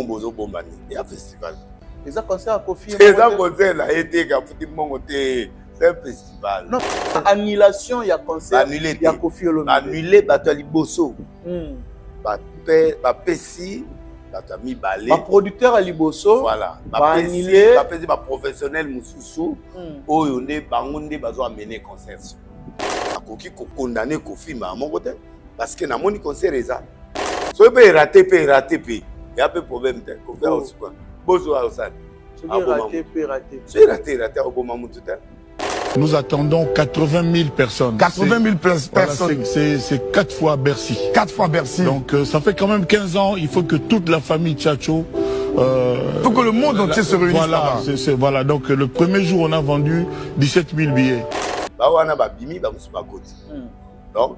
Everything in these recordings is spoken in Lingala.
Bozo Bombani, il y a un festival. Les concerts à Kofi. Les concerts a été c'est un festival. Non, annulation, il y a concert. Annulé. Il y a Kofi Olomide. Annulé, Batali Bosso. Pessi, Batami Balé. Ma producteur à Liboso. Voilà. Annulé. Pessi, ma professionnel Moussoussou. Oyonde, Bangonde, Bazo amené concert. Akoki ko condamné Kofi, mais à mon côté. Parce que dans mon concert, il y a. Si vous pouvez rater, il y a un peu de problème. Kofi a aussi quoi. Bozo a aussi. Si vous raté, raté. Si vous raté, au bon moment tout à l'heure. Nous attendons 80 000 personnes. 80 000 personnes. Voilà, c'est 4 fois Bercy. 4 fois Bercy. Donc ça fait quand même 15 ans, il faut que toute la famille Tchatcho... il faut que le monde entier se réunisse voilà, voilà, donc le premier jour, on a vendu 17 000 billets. Donc,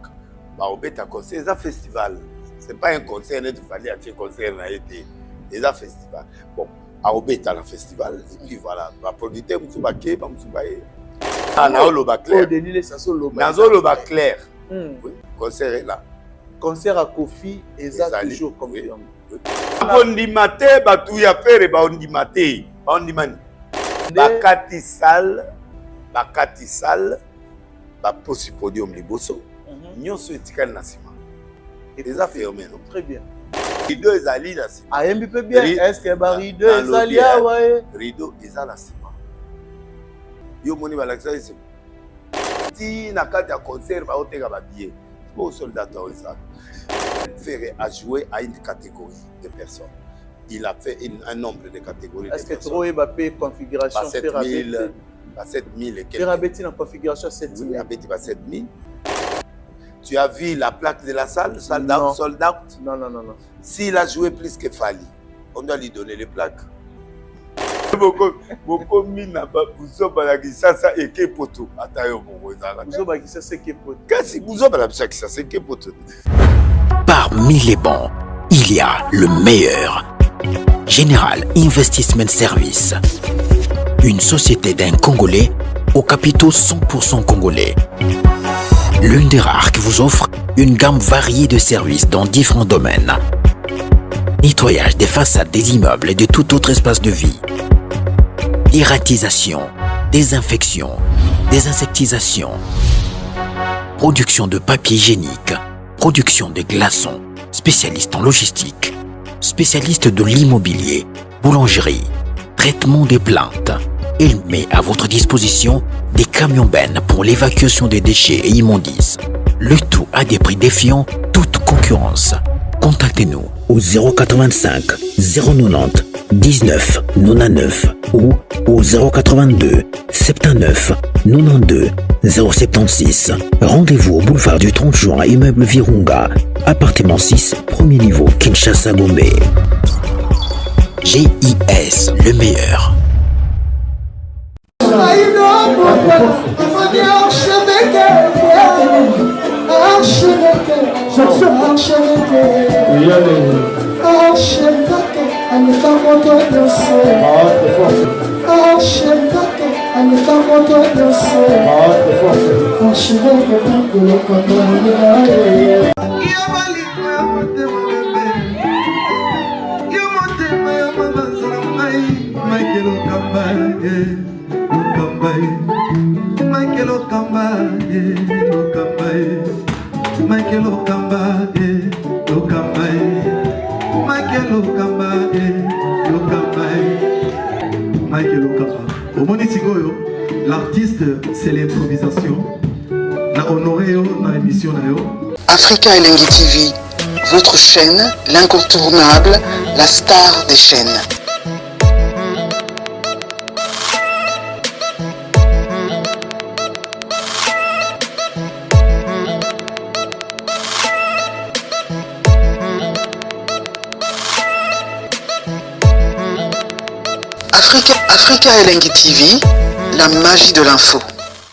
c'est un festival. Ce n'est pas un concert, il fallait acheter un concert. C'est un festival. Bon, c'est un festival. Et puis voilà, la producteur, clair. Concert est là. Concert à Kofi, et ça toujours confirmé. Ondimate, Batouya Fer et Ondimate. Ondimani. Bakati Sal, Baposi Podium Liboso. Nyonso etikali na sima. Déjà fermé, non? Très bien. Rideau est allé là. Ah, un peu bien. Est-ce que Rideau est allé à ouais? Rideau est à la cima. Yo moni balaxa ici. Si na carte à concert ba oteka ba billet. C'est pas soldat ça. Ferré a joué à une catégorie de personnes. Il a fait un nombre de catégories. Est-ce que trop est bappé configuration faire 7 000 et quelques. Faire abéti dans configuration 7 000. Abéti pas 7 000. Tu as vu la plaque de la salle, sold out? Non. S'il a joué plus que Fali, on doit lui donner les plaques. Parmi les bons, il y a le meilleur. Général Investissement Service. Une société d'un Congolais aux capitaux 100% congolais. L'une des rares qui vous offre une gamme variée de services dans différents domaines. Nettoyage des façades des immeubles et de tout autre espace de vie. Dératisation, désinfection, désinsectisation. Production de papier hygiénique, production de glaçons, spécialiste en logistique, spécialiste de l'immobilier, boulangerie, traitement des plaintes. Il met à votre disposition des camions-bennes pour l'évacuation des déchets et immondices. Le tout à des prix défiant toute concurrence. Contactez-nous au 085 090 19 99 ou au 082 79 92 076. Rendez-vous au boulevard du 30 juin, immeuble Virunga, appartement 6, premier niveau, Kinshasa, Gombe. GIS, le meilleur. L'artiste, c'est l'improvisation. La honoré dans l'émission. Africa Elengi TV, votre chaîne, l'incontournable, la star des chaînes. Africa Elengi TV, la magie de l'info.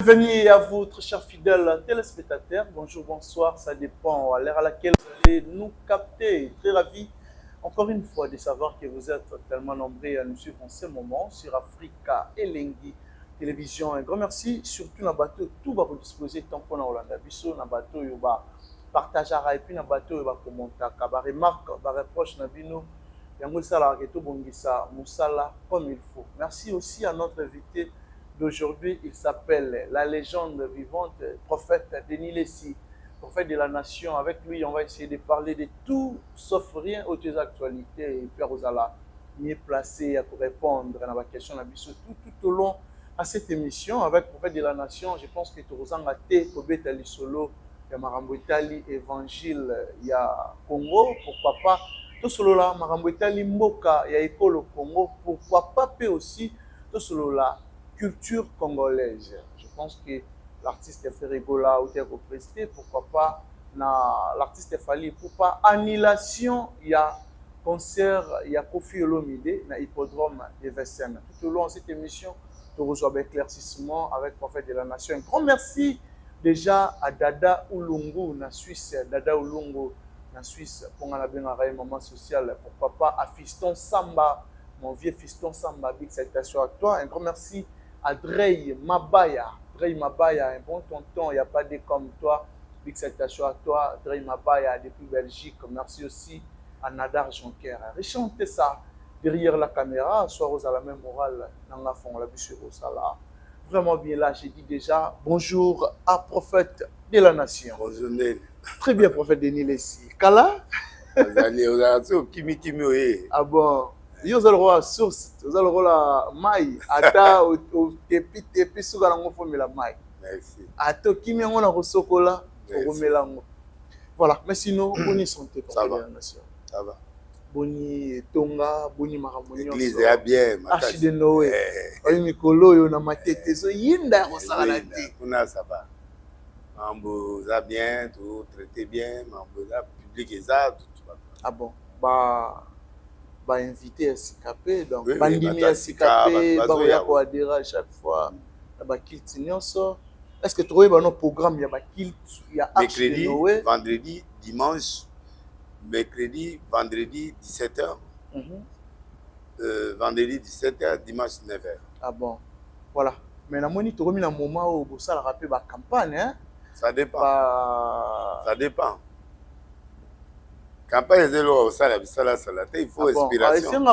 Bienvenue à vous, très chers fidèles téléspectateurs. Bonjour, bonsoir, ça dépend à l'heure à laquelle vous allez nous capter. Très ravi, encore une fois, de savoir que vous êtes tellement nombreux à nous suivre en ce moment sur Africa Elengi Télévision. Un grand merci, surtout dans le bateau, tout va vous disposer tant qu'on a Hollanda Bisso, dans le bateau, partager et puis dans le bateau, il va commenter, remarque, reproche, yango sala que to bongisa musala comme il faut. Merci aussi à notre invité d'aujourd'hui, il s'appelle la légende vivante, prophète Denis Lessi, prophète de la nation. Avec lui, on va essayer de parler de tout sauf rien aux actualités et Pierre Ozala mieux placé pour répondre à la question tout au long à cette émission avec prophète de la nation. Je pense que Torozanga T Kobeta Lisolo, il y a Marambo Itali évangile, il y a Congo, pourquoi pas tout solo là Marambo Itali Mboka, il y a école au Congo, pourquoi pas aussi tout solo là culture congolaise. Je pense que l'artiste fait rigola ou t'es presté, pourquoi pas l'artiste Fali, pourquoi pas annulation, il y a concert, il y a Kofi Olomide dans l'hippodrome de Vincennes. Tout au long de cette émission, tu reçois un éclaircissement avec Prophète de la Nation. Un grand merci déjà à Dada Oulungu en Suisse. Dada Oulungu en Suisse, pour la moment social, pourquoi pas à Fiston Samba, mon vieux Fiston Samba, big salutation à toi. Un grand merci à Drey Mabaya. Drey Mabaya, un bon tonton, il n'y a pas de comme toi. Big salutation à toi, Drey Mabaya depuis Belgique. Merci aussi à Nadar Jonker. Rechantez ça derrière la caméra, soit aux à la même morale, dans la fond, la bûche au sala. Vraiment bien là, j'ai dit déjà bonjour à prophète de la nation. Bonjour. Très bien, prophète Denis Lessi. Kala? Ah bon? Vous avez le roi source, vous avez le roi maï, ata au tepi suga na ngofo mela maï. Merci. Ato kimi on a resokola au melango. Voilà, mais sinon bonne santé prophète de la nation. Ça va. Boni tonga, boni makambo nyonso. L'église est bien, Archi de Noé. Oyi mikolo yo na matete so yinda ko sala te. Kuna ça va. Mambo ça bien, tout traité bien, mambo là public et ça tout va. Ah bon. Bah invité à Sikapé donc oui, bandimi à Sikapé, ba ya ko adhérer à chaque fois. Ba kilt nyonso. Est-ce que tu vois nos programmes, il y a ba kilt, il y a Archi de Noé, vendredi, dimanche, mercredi, vendredi 17h. Vendredi 17h, dimanche 9h. Ah bon. Voilà. Mais la monnaie, tu as mis un moment où ça a rappelé la campagne. Hein? Ça dépend. Ça dépend. Campagne de l'eau, ça il faut inspiration. C'est une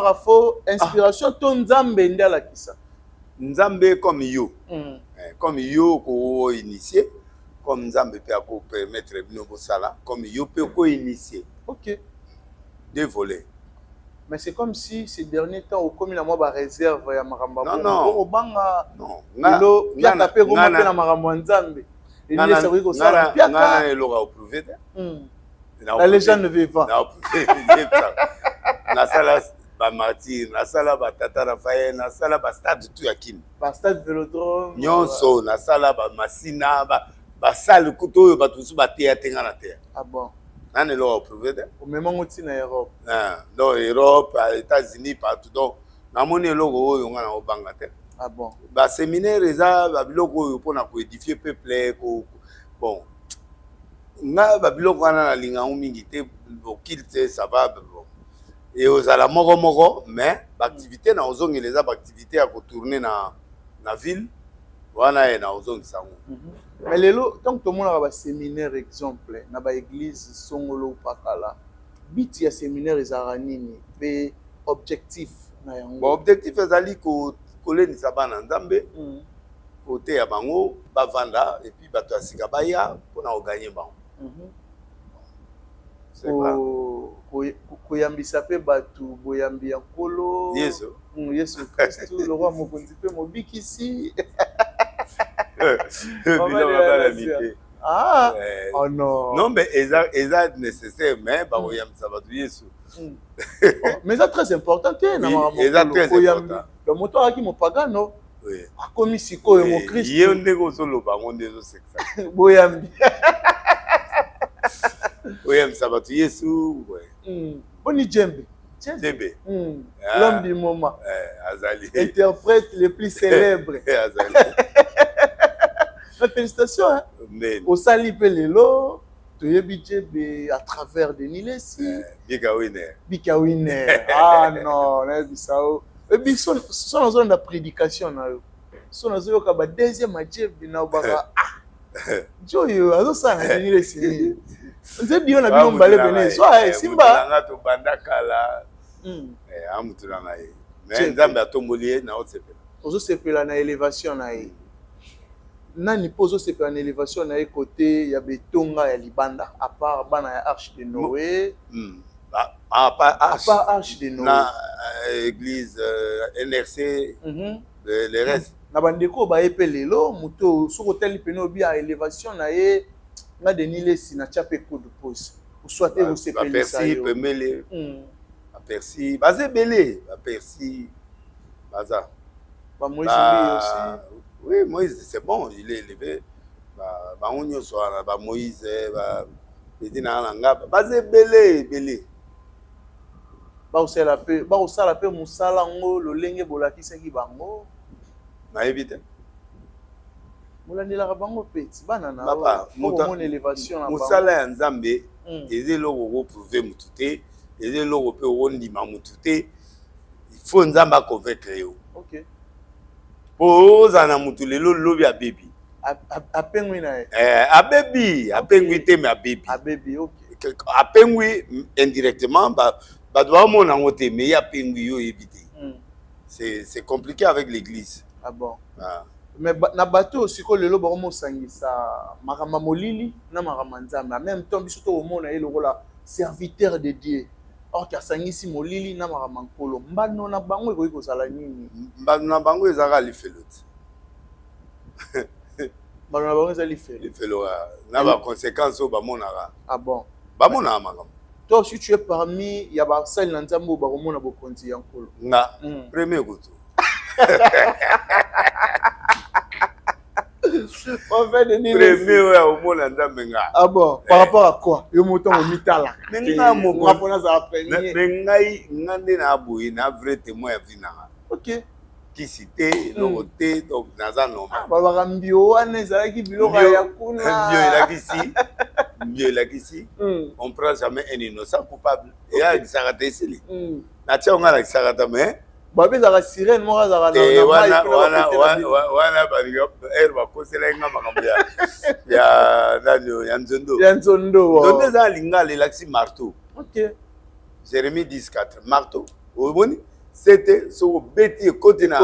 inspiration, ton Nzambe ndala kisa. Nzambe comme you. Comme you ko initier, comme Nzambe peut permettre de sala, comme you peut ko initier. OK. Deux volets. Mais c'est comme si ces derniers temps, au commun à moi, ma réserve ya maramba. Non, non. Au banga. Non. Lo, bien tapé au moment na maramba Nzambe. Et il est que ça bien na elora oprouvé. La légende vivante. Na sala ba martyr, na sala ba tata Raphaël, na sala ba stade tout yakine. Ba stade Vélodrome. Nyonso na sala ba masina ba salle kuto ba tout ba théâtre na terre. Ah bon. Nan elora oprouvé. Au même moment où na Europe. Non, Europe, États-Unis partout donc na moni eloko oyo ngana obanga te. Ah bon. Ba séminaire eza ba biloko oyo pona ko édifier peuple ko bon. Na ba biloko wana na linga mingi te bokilte ça va bon. Et aux ala moko mais activité na ozongi les activités à tourner na ville wana e na ozongi sango. Mais lelo tant que tout le monde a ba séminaire exemple na ba église songolo pakala but ya séminaire ezara nini pe objectif na yango. Bon objectif ezali ko kolenisa bana Nzambe côté ya bango ba vanda et puis bato asika baya pona gagner bango. C'est pas koyambisa pe batu boyambi ya nkolo Yesu Yesu Kristo le roi mokonzi pe mobikisi. Ah oh non. Non mais eza nécessaire mais ba koyambisa batu Yesu. Mais c'est très important te na mama. C'est très important. Le moto aki mopagano. Oui. Akomi sikoyo mo Kristo. Ye ndeko solo bango ndezo sexa. Boyambi. Oyambisa batu Yesu ouais. Boni Djembe. Djembe. L'homme du moment. Azali. Interprète le plus célèbre. Azali. Félicitations. Hein? Au Sali Pelelo, tu es Djembe à travers Denis Lessi. Bika winner. Bika winner. Ah non, là bisao. Et puis son zone de prédication na yo. Son zone ka ba deuxième Djembe na baka. Joyo azo sa Denis Lessi. Nze biyo na biyo mbale bene. So Simba. Nga to bandakala. amutu na ngai mais nzambe atomboli ye na osepela ozosepela na élévation na ye nani mpo ozosepela na élévation na ye côté ya betonga ya libanda à part bana ya arche de Noé à part arche de Noé na église NRC le reste na bandeko baye pe lelo moto soki otali pene obi ya élévation na ye nga Denis Lesi na tia pe coup de pose oswate osepelisa yo pemele Percy baza belé Percy baza Moïse aussi oui Moïse c'est bon il est élevé on y soit Moïse Edina nga baza belé ba osala pe musala ngo lolenge bolakisaki bango na évite molandela bango peti bana na papa mon élévation na musala ya nzambe ezelo ko prouver mututé ezelo ko pe ondima mututé il faut nzamba convaincre yo OK poza na mutu lelo lobi a baby apengwi na ye apengwi te mais a baby OK apengwi indirectement ba doit mona ngote mais ya pengwi yo éviter c'est compliqué avec l'église bon mais na bato aussi ko lelo ba sangisa makama molili na makama nzambe en même temps biso to omona ye lokola serviteur de Dieu or ka sangisi molili na makama nkolo mbano na bango ekoki kozala nini mbano na bango ezaka lifeloti mbano na bango ezali lifelo na ba conséquences ba monaka bon ba monaka makama toi si tu es parmi ya ba sali na nzambo ba komona bokonzi ya nkolo nga premier goto on fait de Denis premier ouais au monde nzambe nga bon par rapport à quoi yo motongo mitala nga moko ngafona za premier mais ngai ngande na boyi na vrai témoin ya vina OK qui cité l'auté donc naza normal ba mbio wana ezalaki biloko ya kuna mbio elakisi on prend jamais un innocent coupable et ya kisakata esili na tia nga na kisakata mais babezaka sirène moko azaka wana bakosela nga makambo ya nani ya nzondo eza lingala elakisi marteau OK Jérémie 10:4 marteau omoni c'était so beti ekoti na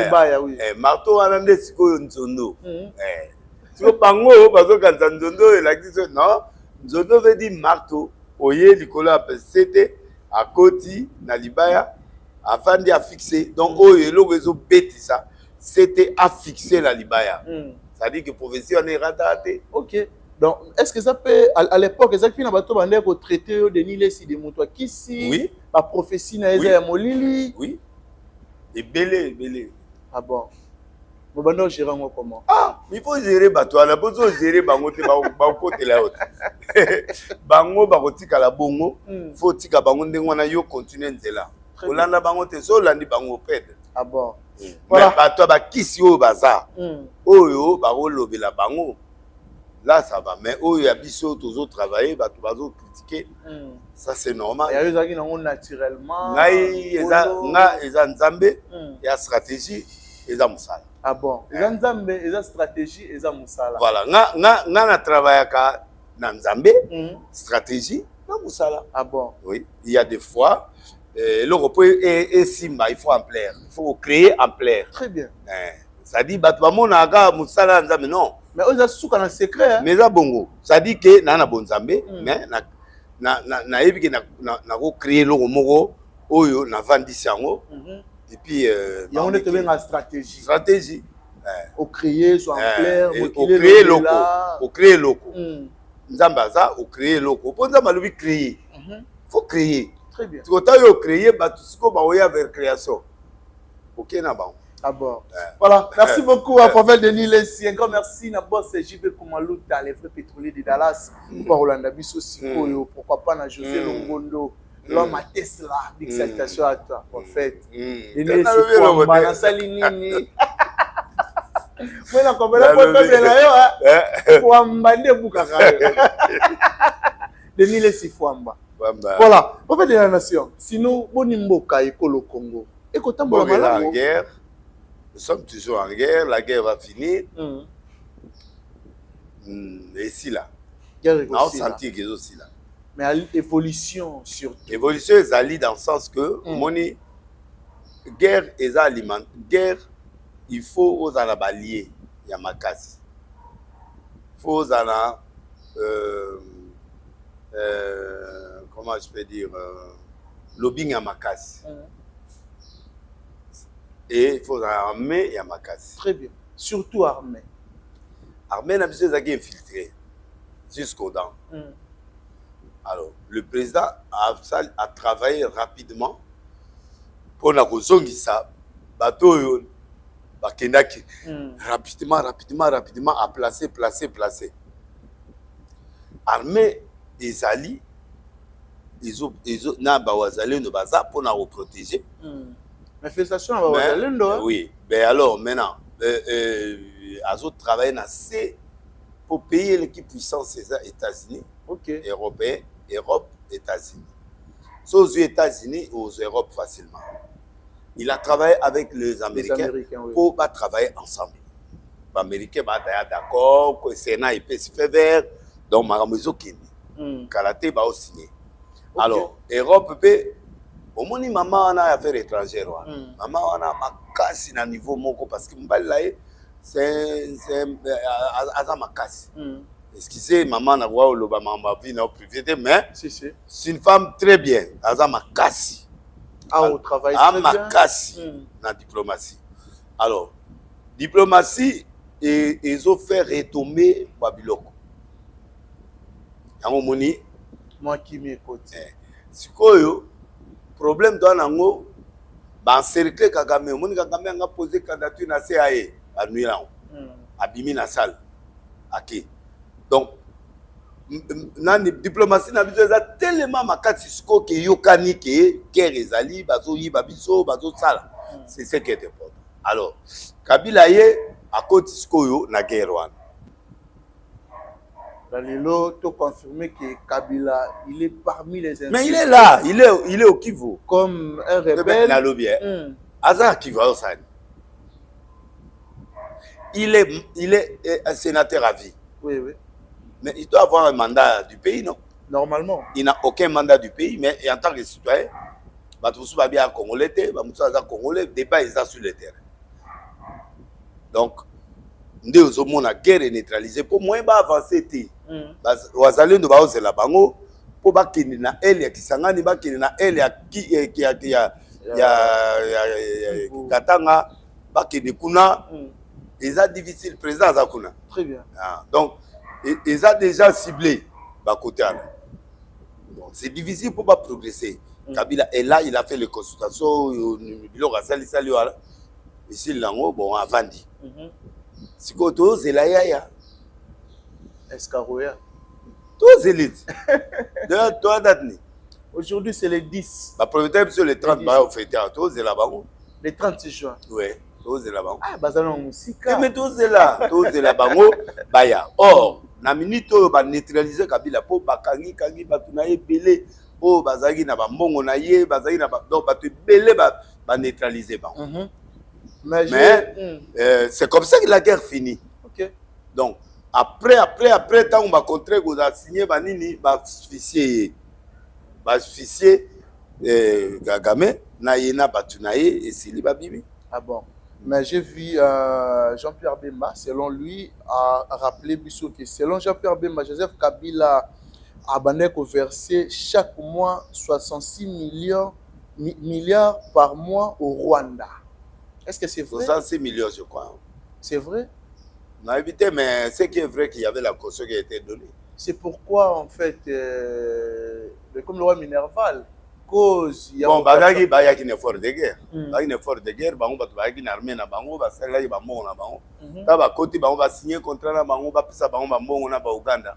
libaya oui marteau wana nde sikoyo nzondo siko bango bazokanisa nzondo elakisi non nzondo veut dire marteau oye likolo ya c'était akoti na libaya afin de fixer donc le bêti ça c'était à fixer la libaya ça dit que prophétie on est raté OK donc est-ce que ça peut à l'époque exactement na bato bande ko traiter Denis Lesi de moto kisi oui ba prophétie na eza ya molili oui et belé bon bo bande gérer ngo comment il faut gérer bato ala bozo gérer bango te ba côté la haute bango ba kotika la bongo faut tika bango ndengo na yo continuer nzela olanda bango te so landi bango pede bon voilà bato ba kisi o baza oyo ba kolobela bango là ça va mais oyo ya biso tozo travailler bato bazo critiquer ça c'est normal ya yozaki nango naturellement ngai eza nzambe ya stratégie eza musala bon eza nzambe eza stratégie eza musala voilà nga na travaillaka na nzambe stratégie na musala bon oui il y a des fois le repos est simba, il faut ampleur. Il faut créer ampleur. Très bien. Ça dit, Batouamona aga musala nzambe non. Mais on a souka dans secret. Mais ça bongo. Ça dit que na bon nzambe, mais na ebi que na ko créer le moko oyo na vandisi yango. Et puis on est bien en stratégie. Stratégie. Au créer soit ampleur, au créer loco, au créer loco. Nzamba ça, au créer loco. Pour nzamba lui créer. Faut créer. Très bien. Tu as créé, tu as vers création. Ok, na bon. Bon. Voilà. Merci beaucoup à Prophète Denis Lesi. Un grand merci à boss JB Kumaluta, les vrais pétroliers de Dallas. Pour Rolanda Bisso Sikoyo, pourquoi pas na José Longondo, l'homme à Tesla. Big salutation à toi, Prophète. Denis Lesi Fouamba, na Salinini. Moi, na Kombela Prophète de la yo, Fouamba de Bukaka. Denis Lesi Fouamba. Voilà, on fait de la nation. Sinon, Bonimboka et Kolo Congo. Et quand on est en guerre, nous sommes toujours en guerre, la guerre va finir. Et si là, on sentit qu'ils aussi là. Mais à l'évolution surtout. Évolution ezali dans le sens que moni guerre eza aliment guerre il faut aux alabalier ya makasi. Il faut aux ala comment je peux dire lobbying ya makasi. Et il faut armée ya makasi. Très bien. Surtout armée. Armée n'a besoin d'être infiltré jusqu'aux dents. Alors, le président a travaillé rapidement pour la raison qui ça, bateau, rapidement, à placer. Armée, les alliés, ils ont pour nous protéger. Mais félicitations à Wazalendo. Oui, mais alors maintenant, ils ont travaillé assez pour payer l'équipe puissance des États-Unis, Européens, Europe, États-Unis. Aux États-Unis, aux Europes facilement. Il a travaillé avec les Américains pour travailler ensemble. Les Américains sont d'accord, que le Sénat peut se faire vert, donc Maramozo Kini. Karaté va signer. Alors, Europe peut. Au moins, maman a affaires étrangères. Maman a ma casse à niveau moko parce que c'est ma casse. Excusez, maman n'a pas le ma vie n'a privé, mais c'est une femme très bien. Elle a ma casse. Au travail. Ma casse dans la diplomatie. Alors, diplomatie, ils ont fait retomber Babiloko. Moi qui m'écoute. C'est quoi problème dans l'ango, encercler Kagame. Mon Kagame a posé candidature na CAE à nuit là, à Bimi na salle. Ok. Donc, la diplomatie n'a besoin de tellement makati siko que yokani que guerre ezali bazo yiba biso bazo sala. C'est ce qui est important. Alors, Kabila ye à côté siko yo na guerre wana. Dalilo, tu confirmé que Kabila, il est parmi les mais il est là, il est au Kivu. Comme un rebelle. Azar Kivu Osani. Il est un sénateur à vie. Oui. Mais il doit avoir un mandat du pays, non? Normalement. Il n'a aucun mandat du pays, mais en tant que citoyen, il va bien Congolais, Congolais, débat est sur le terrain. Donc, nous avons la guerre neutralisée. Pour moi, il va avancer. Wazalendo ba ozela bango po bakini na ele ya Kisangani bakini na ele ya Katanga bakini kuna ils a difficile président za kuna. Très bien. Donc ils a déjà ciblé ba côté là. Donc c'est difficile pour pas progresser. Kabila est là, il a fait les consultations bilo rasali sali wala. Ici lango bon avandi. Siko to zela yaya. Escaroya. Tous élites. Aujourd'hui, c'est le 10. Peut-être sur les 30, tous est là-bas. Le 30 juin. Oui, tous est là-bas. Ah, Bazalon Moussika. Mais tous est là. Tous est là-bas. Or, la minute où on va neutraliser Kabila, pour Bakangi, Kangi, Batunaye, Belé, pour Bazagi, Nabambongo, Naye, Bazagi, Nabambongo, Belé, va neutraliser. Mais c'est comme ça que la guerre finit. Ok. Donc, après, tant on va contrer, vous avez signé, Banini, va officier Gagame, Naïna, Batunaye et Sili Babibi. Ah bon. Mais j'ai vu Jean-Pierre Bemba, selon lui, a rappelé Bissot que selon Jean-Pierre Bemba, Joseph Kabila a versé chaque mois 66 milliards par mois au Rwanda. Est-ce que c'est vrai? 66 millions, je crois. C'est vrai? On a évité, mais ce qui est vrai qu'il y avait la caution qui a été donnée. C'est pourquoi, en fait, comme le roi Minerval, cause... Bon, il y a un effort de guerre. Il y a un effort de guerre, il y a une armée, il y a on va signer un contrat, on va au Ouganda.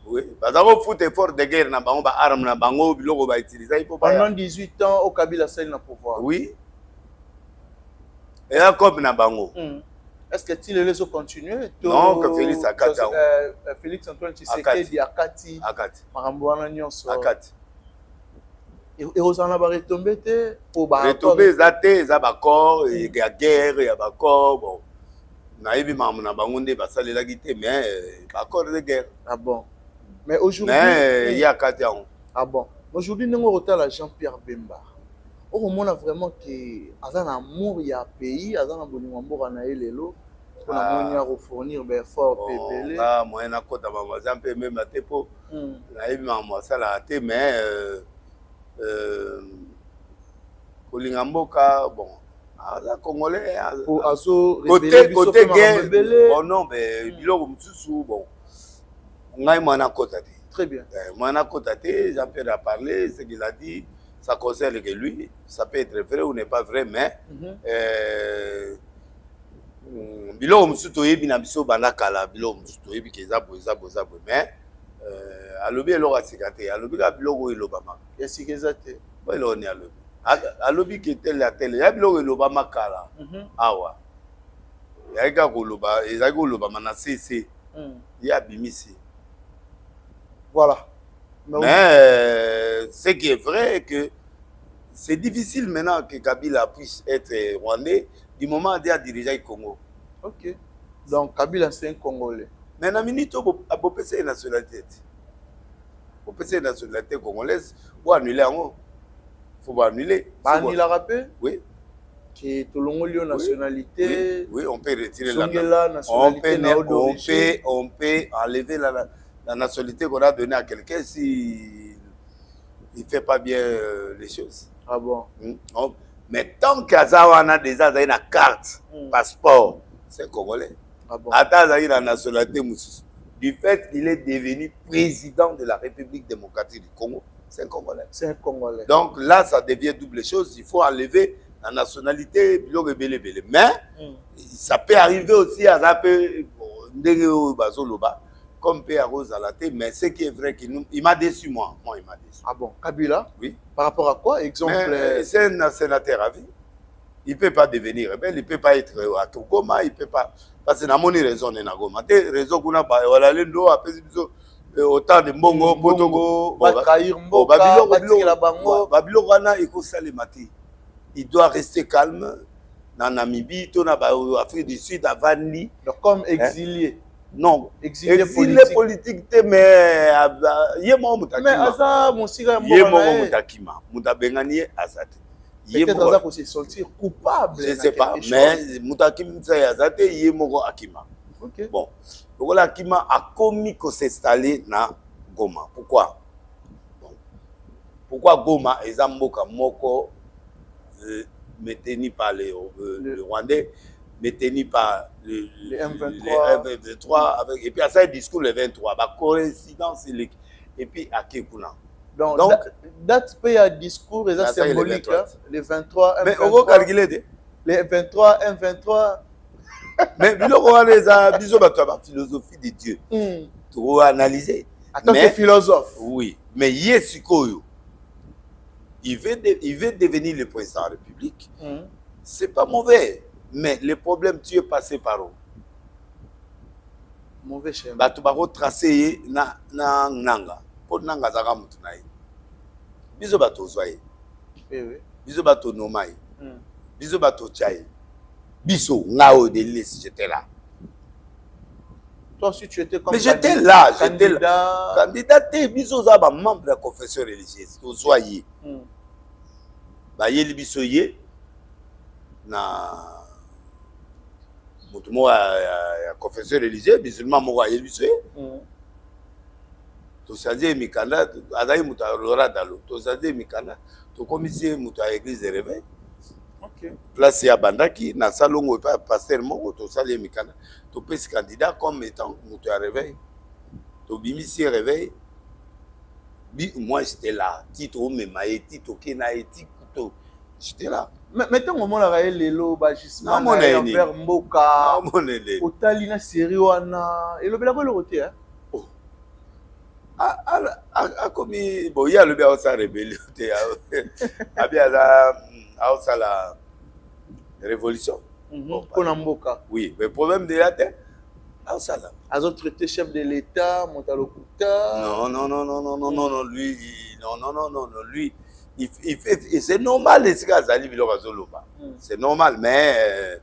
Oui, parce qu'on fout effort de guerre, on va armes, on va utiliser. Pendant 18 ans, au Kabila, c'est le pouvoir. Oui. Et là, comme Nabango. Est-ce que tu les as continué? Non, que Félix Akati. Félix Antoine Tshisekedi Akati. Marambouana Nyonso. Akati. Et vous en avez retombé? Retombé, il y a d'accord, il y a guerre, il y a d'accord. Bon. Naïbi Mamouna Bangonde, ça les a quittés, mais d'accord de guerre. Ah bon. Mais aujourd'hui... Mais il y a 4 ans. Ah bon. Aujourd'hui, nous avons à Jean-Pierre Bemba. On a vraiment que Azan amour il y a pays, Azan Bonimambo na elelo. On a moyen de fournir des efforts PPL. Ah, moi na kota mama Jean-Pierre même la tepo. Na ibi mama ça la té mais Kolingamboka bon. Aza congolais pour aso côté guerre. Bon non mais biloko msusu bon. Ngai mwana kota té. Très bien. Moi na kota té, Jean-Pierre a parlé, ce qu'il a dit. Ça concerne que lui, ça peut être vrai ou n'est pas vrai, mais biloko mususu toyebi na biso banda kala biloko mususu toyebi ke eza boye mais alobi eloko asika te alobi ka biloko oyo elobama esika eza te bo eloko ni alobi ke tele ya tele ya biloko elobama kala awa ezalaki kaka koloba ezalaki kolobama na cc ye abimisi. Voilà. Mais ce qui est vrai que c'est difficile maintenant que Kabila puisse être rwandais du moment où il a dirigé le Congo. Ok. Donc Kabila c'est un Congolais. Mais dans minute a popé une nationalité. Popé une nationalité congolaise ou annuler en faut annuler. Annuler rappel? Oui. Qui est Tolongolio nationalité. Oui, on peut retirer la nationalité. On peut enlever la nationalité qu'on a donnée à quelqu'un si il fait pas bien les choses. Ah bon? Mais tant qu'Azawa a déjà une carte, passeport, c'est congolais. Ah bon? Attends, la nationalité du fait qu'il est devenu président de la République démocratique du Congo, c'est un Congolais. C'est un Congolais. Donc là, ça devient double chose. Il faut enlever la nationalité, mais ça peut arriver aussi à Zapé, comme P. Rose à la tête, mais ce qui est vrai, il m'a déçu, moi. Il m'a déçu. Ah bon? Kabila? Oui. Par rapport à quoi? Exemple. C'est un sénateur à vie. Il ne peut pas devenir rebelle, il ne peut pas être à Goma, il ne peut pas. Parce que n'a pas raison de Goma. Raison qu'on a pas. Voilà, l'endo a fait autant de Mbongo, Potogo. Va trahir Mboka, va tirer la bango. Babilo Rana, il faut ça les mater. Il doit rester calme. Dans Namibie, en Afrique du Sud, à Vanli. Donc comme exilé. Non, exilé politique, mais mais Asa Monsiga Mutakima, Mutabengani Azate. Peut-être Asa pour se sortir coupable. Je ne sais pas, mais Mutakim Azate, Yemoro Akima. Ok. Bon, voilà Akima a commis qu'on s'installer dans Goma. Pourquoi? Pourquoi Goma et Zamboka Moko maintenu par le Rwandais, maintenu par le M23 avec, et puis à ça il discours le 23 bah coïncidence et puis à Kekuna. Donc date peut y a discours et ça symbolique le 23 mais on va calculer le 23 M23 mais biloko wana eza biso bato ba philosophie de Dieu to analyser mais philosophe oui mais yesikoyo il veut devenir le président de la République. C'est pas mauvais. Mais le problème, tu es passé par où? Mauvais schéma. Bah, tu vas retracer na nanga. Pour nanga zaka mutunaï. Biso bato zoye. Oui. Biso bato nomai. Biso bato chai. Biso ngao de liste, j'étais là. Toi aussi, tu étais comme mais j'étais là, candidat. Candidat, biso zaba membre de la confession religieuse. Tu zoye. Bah, yeli biso ye. Na mutu mo ya confession religieuse musulman mo ya biso to saje mikanda azai mutu alora dalo to saje mikanda to commissaire mutu à église de réveil. OK. Place ya bandaki na salongo pa pasteur moko to saje mikanda to pesi candidat comme étant mutu à réveil to bimisi réveil moi j'étais là tito memaye tito kenaye tito j'étais là. Mais tant moment la réel lelo bagissement envers Mboka otalina série wana et le belako le roté hein a commis bon il y a le bien ça rébellion a bien ça la révolution pour Mboka oui mais problème de la terre ça là az autres traité chef de l'état Montalokuta non lui lui il fait c'est normal les gars ali biloko azoloba c'est normal mais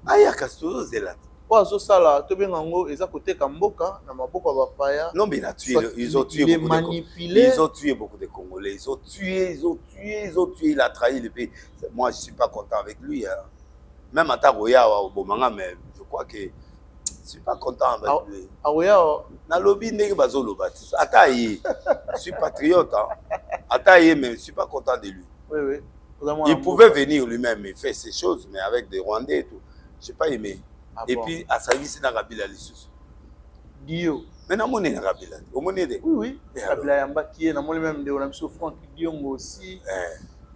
aya Castro zelat Oazo sala to bengango eza côté Kamboka na maboko ya bapaya. Non, mais ils ont tué beaucoup manipulé. Ils ont tué beaucoup de Congolais. Ils ont tué. Il a trahi le pays. Moi, je suis pas content avec lui. Hein. Même à Tagoya ou Bomanga, mais je crois que je suis pas content avec lui. Aoya. Na lobby ndenge bazo lobati. Ataye. Je suis patriote. Hein. Ataye, mais je suis pas content de lui. Oui, oui. Il pouvait venir lui-même et faire ces choses, mais avec des Rwandais et tout. Je n'ai pas aimé. Ah et bon. puis, à sa vie, c'est dans Kabila Lissus. Dio. Maintenant, on est dans Kabila. Oui, oui. Kabila Yamba qui est dans le même de on Franck Diongo aussi.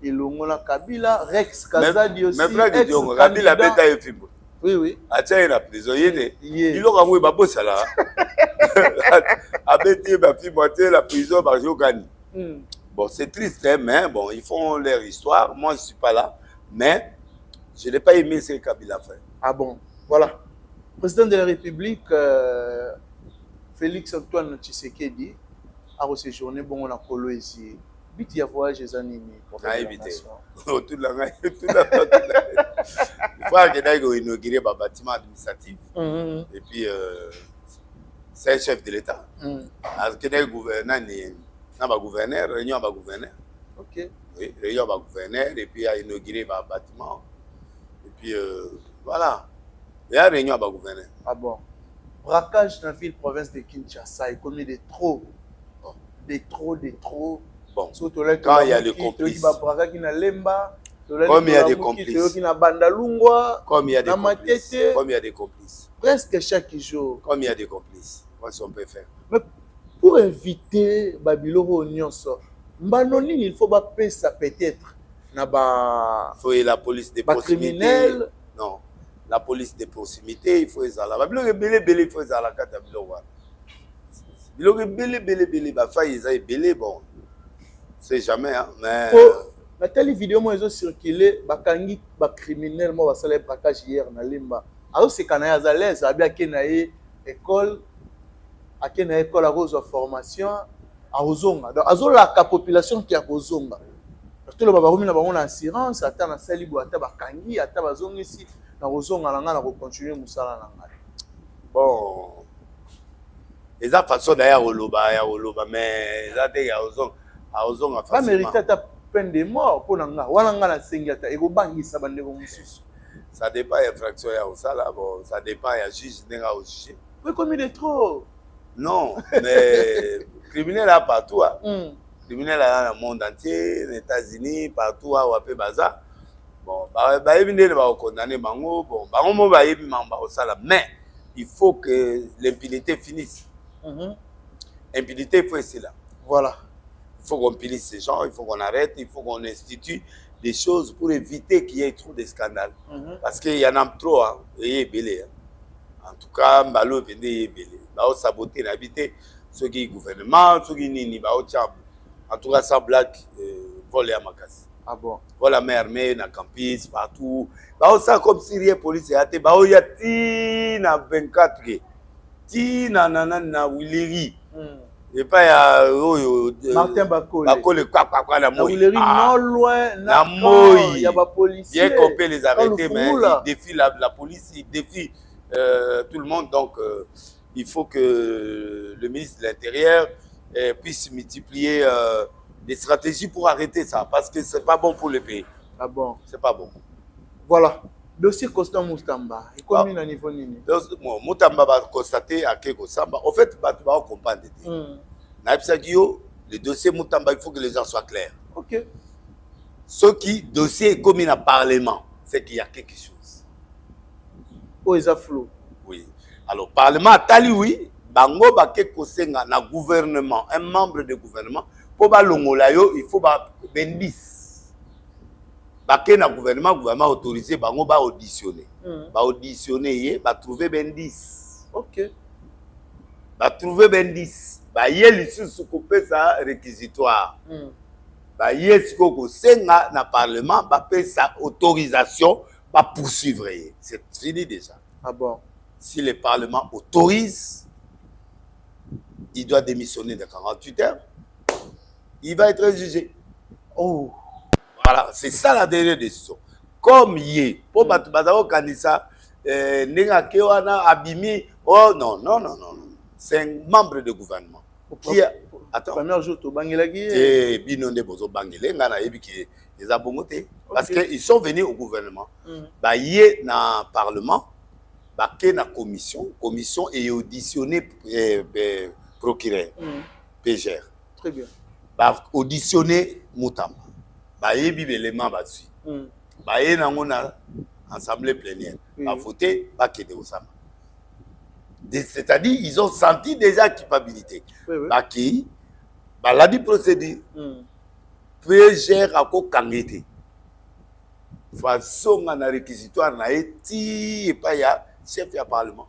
Et l'ongola Kabila, Rex Kazadi aussi. Mais Franck Diongo, Kabila Beta et Fimbo. Oui, oui. Atia la prison. Il a ramoué Babo Sala. Abeti Bafimbo, la prison, Barjo Gani. Bon, c'est triste, hein, mais bon, ils font leur histoire. Moi, je ne suis pas là. Mais je n'ai pas aimé ce que Kabila fait. Ah bon, voilà. Président de la République, Félix Antoine Tshisekedi, a séjourné bon on a colo ici. But y a voyage les années pour la nation. Tout la il faut que inaugurer un bâtiment administratif. Et puis c'est le chef de l'État. Parce que le gouverneur gouverneur, réunion à gouverneur. OK. Oui, réunion à gouverneur et puis a inauguré un bâtiment. Et puis voilà. Il y a réunion à gouverneur. Ah bon. Braquage dans la ville province de Kinshasa, il commis des trop. Des trop. Bon. Quand il y a des complices. Comme il y a des complices. Comme il y a des complices. Comme il y a des complices. Presque chaque jour. Comme il y a des complices. Voici on peut faire. Mais pour éviter Babiloro Nyonso, il faut pas payer ça peut-être. Il faut la police de proximité. Non. La police de proximité, il faut les aller. Il faut les aller. Il faut bon. C'est jamais, hein, mais... La telle vidéo, moi, ils ont circulé, bakangi, criminel, moi, ça les braquage hier, na limba. Alors, c'est quand à l'aise, à bien qu'il y ait école, à qu'il y ait école à cause de formation, à Ozonga. Donc, la population qui est à Ozonga. Parce que le baba romi na bango na assurance, ata na sali bo ata bakangi, ata bazonga ici, na Ozonga na nga na continuer musala na nga. Bon. Et ça façon d'ailleurs au loba, mais ça te ya Ozonga. Pas mérité ta peine de mort pour nanga. Wala nga na sengiata ego bangisa bande ko mususu. Ça dépend de la fraction ya osala, bon, ça dépend ya juge nenga au juge. Oui, commis de trop. Non, mais criminel là partout. Criminel là dans le monde entier, les États-Unis, partout où on peut baza. Bon, bah évidemment ils vont condamner bango, bon, bango mo ba yebi mamba osala, mais il faut que l'impunité finisse. Impunité, il faut essayer là. Voilà. Il faut qu'on punisse ces gens, il faut qu'on arrête, il faut qu'on institue des choses pour éviter qu'il y ait trop de scandales. Parce qu'il y en a trop, hein, et belé. En tout cas, Mbalo est belé. Bao saboter l'habité, ceux qui gouvernement, ceux qui n'y bao tchab. En tout cas, ça blague, voler à Makas. Ah bon? Voilà, mais armée, na campus, partout. Bao ça comme si rien police a été. Bao y a ti na 24 ti na Willeri. Et pas ya Martin Bakole. Bakole quoi la Moïse. Non loin la Moïse. Il y a pas policier. Bien qu'on peut les arrêter, mais ils défient la police, ils défient tout le monde. Donc il faut que le ministre de l'Intérieur puisse multiplier des stratégies pour arrêter ça, parce que c'est pas bon pour le pays. Ah bon? C'est pas bon. Voilà. Dossier Constant Moustamba. Et combien à niveau nini? Moustamba va constater à Keko Samba. En fait, tu vas comprendre. Le dossier Moustamba, il faut que les gens soient clairs. Ok. Ce qui, dossier est commis dans le Parlement, c'est qu'il y a quelque chose. Oh, ils ont flou. Oui. Alors, Parlement, Tali, oui. Bango, Keko Senga, na gouvernement, un membre du gouvernement, pour Balongolayo, il faut Bendis. Baké na gouvernement autorisé, bango ba auditionner. Ba auditionner, ba trouver Bendis. Ok. Ba trouver Bendis. Ba yé sous couper sa réquisitoire. Ba yé ko senga na parlement, ba payer sa autorisation, ba poursuivre. C'est fini déjà. Ah bon? Si le parlement autorise, il doit démissionner de 48 heures. Il va être jugé. Oh. Voilà, c'est ça la dernière décision. Comme hier, pour Batubazao Kanissa, Nenga Kewana, Abimi. Oh non, non, non, non. C'est un membre de gouvernement. Qui a... Attends. Premier jour, tu bangelagi. Et Binonde Bozo Bangele, Ngana Ebiki, les Abomote. Parce qu'ils sont venus au gouvernement. Bah, y est dans le Parlement, bah, y est dans la commission et auditionné procureur, PGR. Très bien. Bah, auditionné Moutamba. Bah, y est l'élément là-dessus. Bah, y est dans l'Assemblée plénière. Bah, voté, bah, qui est au Sama. C'est-à-dire, ils ont senti déjà culpabilité. Bah, qui, bah, la dit procédure. PGR a ko kangete. Façon on a réquisitoire na eti et pas ya chef du parlement.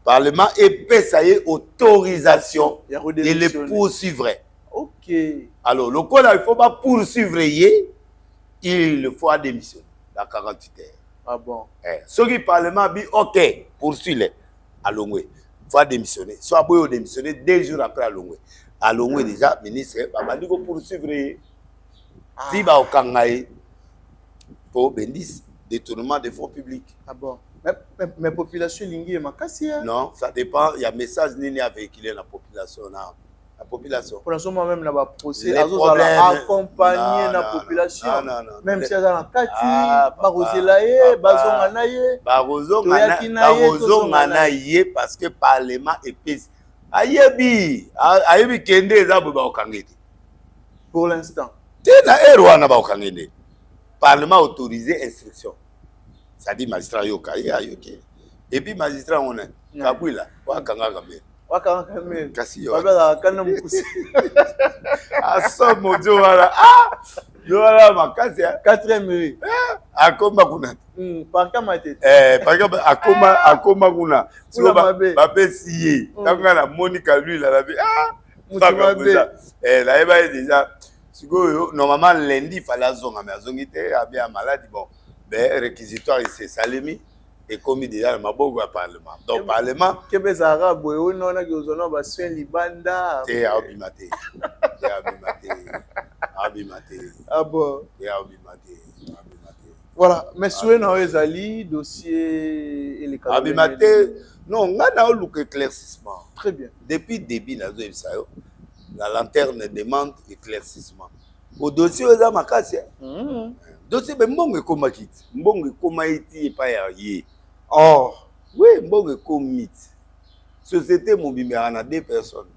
Parlement et ça y est autorisation de les poursuivre. OK. Alors le cas là il faut pas poursuivre il faut démissionner dans 48 heures. Ah bon. Ce qui parlement dit OK, poursuis-les à Longwe. Il faut démissionner. Soit boyo démissionner 2 jours après à Longwe. À Longwe déjà ministre va dire poursuivre si ba okangaye pour bendis détournement des fonds publics. Ah bon. Mais population lingi et makasi. Non, ça dépend. Il y a message nini à véhiculer la population. La population. Pour l'instant, moi-même, là, procès, accompagner la population. Non. Même si elle a un kati, barozelaye, bazonganaye, barozonganaye, parce que parlement est pèse. Ayebi kende ezabo ba okangete. Pour l'instant. Tena erwana ba okangete. Parlement autorisé instruction. Ça dit magistrat yoka yoke. Et puis magistrat on est kabwila wakanga kambe. Wakanga kambe. Kasi yo. Baba kana mkusi. Aso mojo wala. Ah! Yo wala makasi. 4e mairie. Akoma kuna. Par kama tete. Par exemple akoma kuna. So babe siye. Kanga na Monica lui la vie. Ah! Mutumabe. Là eba déjà normalement lundi il fallait zonga mais zongité a bien malade bon ben réquisitoire c'est salemi et commis déjà le maboko à parlement donc parlement kebe za arabe o nona ke ozona ba soin libanda te abimate ah bon te abimate voilà mais soué na ezali dossier et les cas abimate non ngana o look éclaircissement très bien depuis début na zo ebisayo la lanterne demande éclaircissement. Au dossier aux makasi. Dossier ben mbongo koma kit. Mbongo koma iti et pas yé. Oh, oui, mbongo komit. Société mobimera na 2 personnes.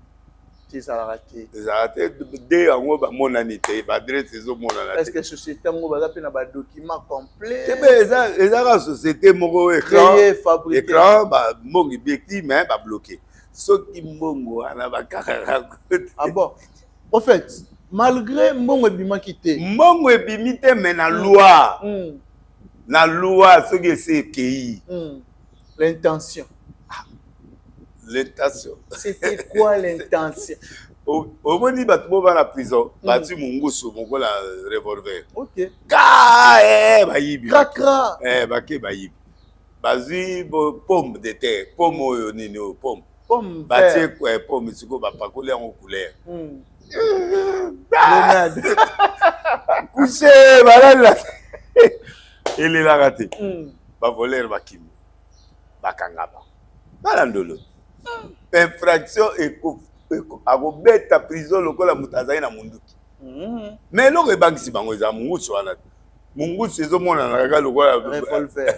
C'est ça la raté. Ça raté 2 en ba mon anité, ba adresse zo mon anité. Est-ce que société mo ba pe na ba document complet? Eh ben ça société mo écran. Écran ba mbongo objectif mais ba bloqué. Ce qui mbongo ana ba kaka. Ah bon. En fait, malgré mbongo bima quitté. Mbongo bimité mais na loi. Na loi ce que c'est qui. L'intention. L'intention. C'était quoi l'intention? Au moins dit bat mo ba na prison, bati mungusu mongo la revolver. OK. Ka ba yibi. Krakra. Ba ke ba yibi. Bazi pomme de terre, pomme oyo nini o pomme. Pomme vert. Batie pomme siko ba pakole en couleur. Grenade. Couché balala. Il est là raté. Ba voler ba kimi. Ba kangaba. Balandolo. Infraction et akobeta prison lokola mutazai na munduki. Mais lo ke bangisi bango za mungusu wana. Mungusu ezomona na kaka lokola revolver.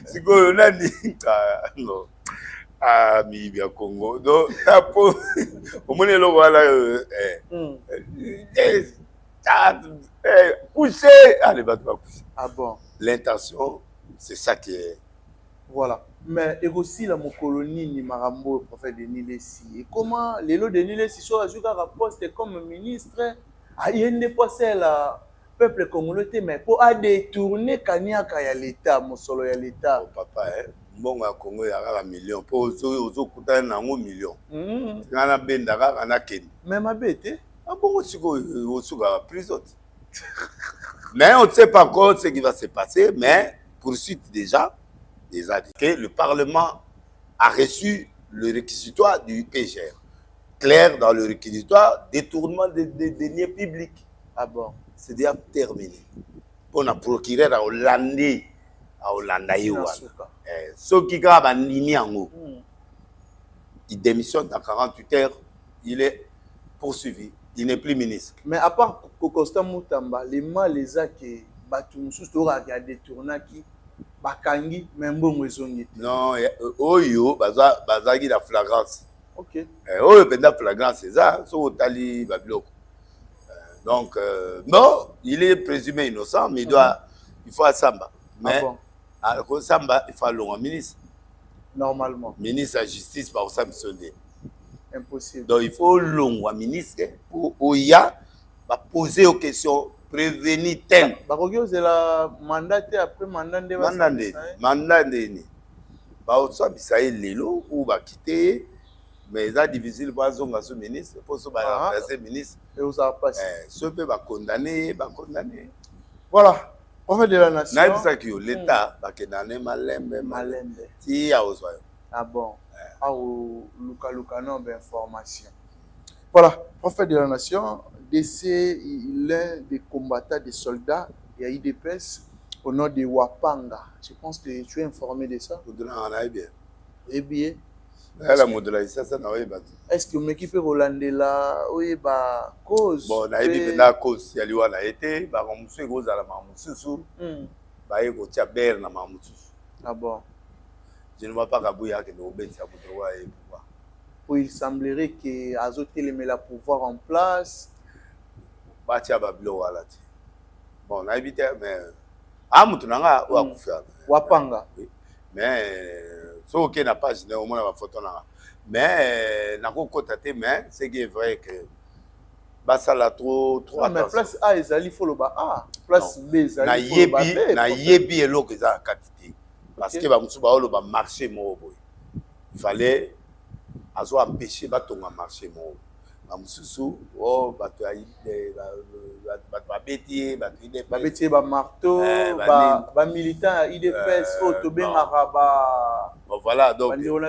Siko nani no. Ah, mi bien Congo. Donc, tapo, au moins le voilà, coucher, allez, va coucher. Ah bon. L'intention, c'est ça qui est. Voilà. Mais et aussi la mon colonie ni Marambo, prophète Denis Lessi. Et comment les lots de Denis Lessi sont ajoutés à poste comme ministre, à y a passé la peuple congolais, mais pour à détourner Kanyaka ya l'État, mon solo ya l'État. Papa, bon à Congo il y a un million pour aux coûter un million. Ngana benda kana ken. Même à bête. Ah bon aussi au souga prison. Mais on ne sait pas encore ce qui va se passer, mais poursuite déjà que le Parlement a reçu le réquisitoire du PGR. Clair dans le réquisitoire, détournement des deniers publics. Ah bon. C'est déjà terminé. On a procuré à Hollandais aolanda ye wana soki kaka bandimi yango il démissionne dans 48 heures, il est poursuivi, il n'est plus ministre. Mais à part Costa Moutamba, les mal les a qui Batumous Tora qui a détourné qui Bakangi, même bon raisonné. Non, Oyo, Bazagi la flagrance. Ok. Oyo, pendant flagrance, c'est ça, so Tali Babylok. Donc, bon, il est présumé innocent, mais il faut à Samba. Mais à Samba, il faut aller au ministre. Normalement. Ministre de la Justice, par exemple, impossible. Donc, il faut l'on ministre pour Oya poser aux questions, prévenir tel. C'est la mandat après mandat de mandat de soit bisaï lelo ou va quitter, mais ça difficile pour son ministre, pour se remplacer ministre. Et vous avez passé. Ce peut va condamner. Voilà. Prophète de la nation. L'État va condamner Malembe. Si à Ozoyo. Ah bon. Ah ou Luka non d'information. Voilà. Prophète de la nation, décès l'un des combattants des soldats et à IDPS au nom de Wapanga. Je pense que tu es informé de ça. Eh bien. Est-ce que l'équipe hollandaise là, oui, bah, cause. Bon, on a eu la cause. Il y a eu la été, bah, on s'est gros à la mamoussou. Bah, il y a eu la mamoussou. Ah bon. Je ne vois pas Kabouya qui nous obéit à pouvoir et pouvoir. Il semblerait que Azoté met la pouvoir en place. Bah, tu as Babilo à la tête. Bon, on a évité, mais. Ah, Moutounanga, ou à Koufia. Wapanga. Mais. Ce qui n'a pas gêné au moins la photo là. Mais n'a pas constaté, mais c'est qui est vrai que ça l'a trop mais place A ezali faut le bas A, place B ezali faut le bas B. Na yebi elo que ça quantité parce que ba musu ba lo ba marché mo boy. Il fallait azo empêcher ba tonga marché mo. Ba mususu oh ba to ayi ba betier ba marteau ba militant IDPS o to benga ba. Voilà, donc le roi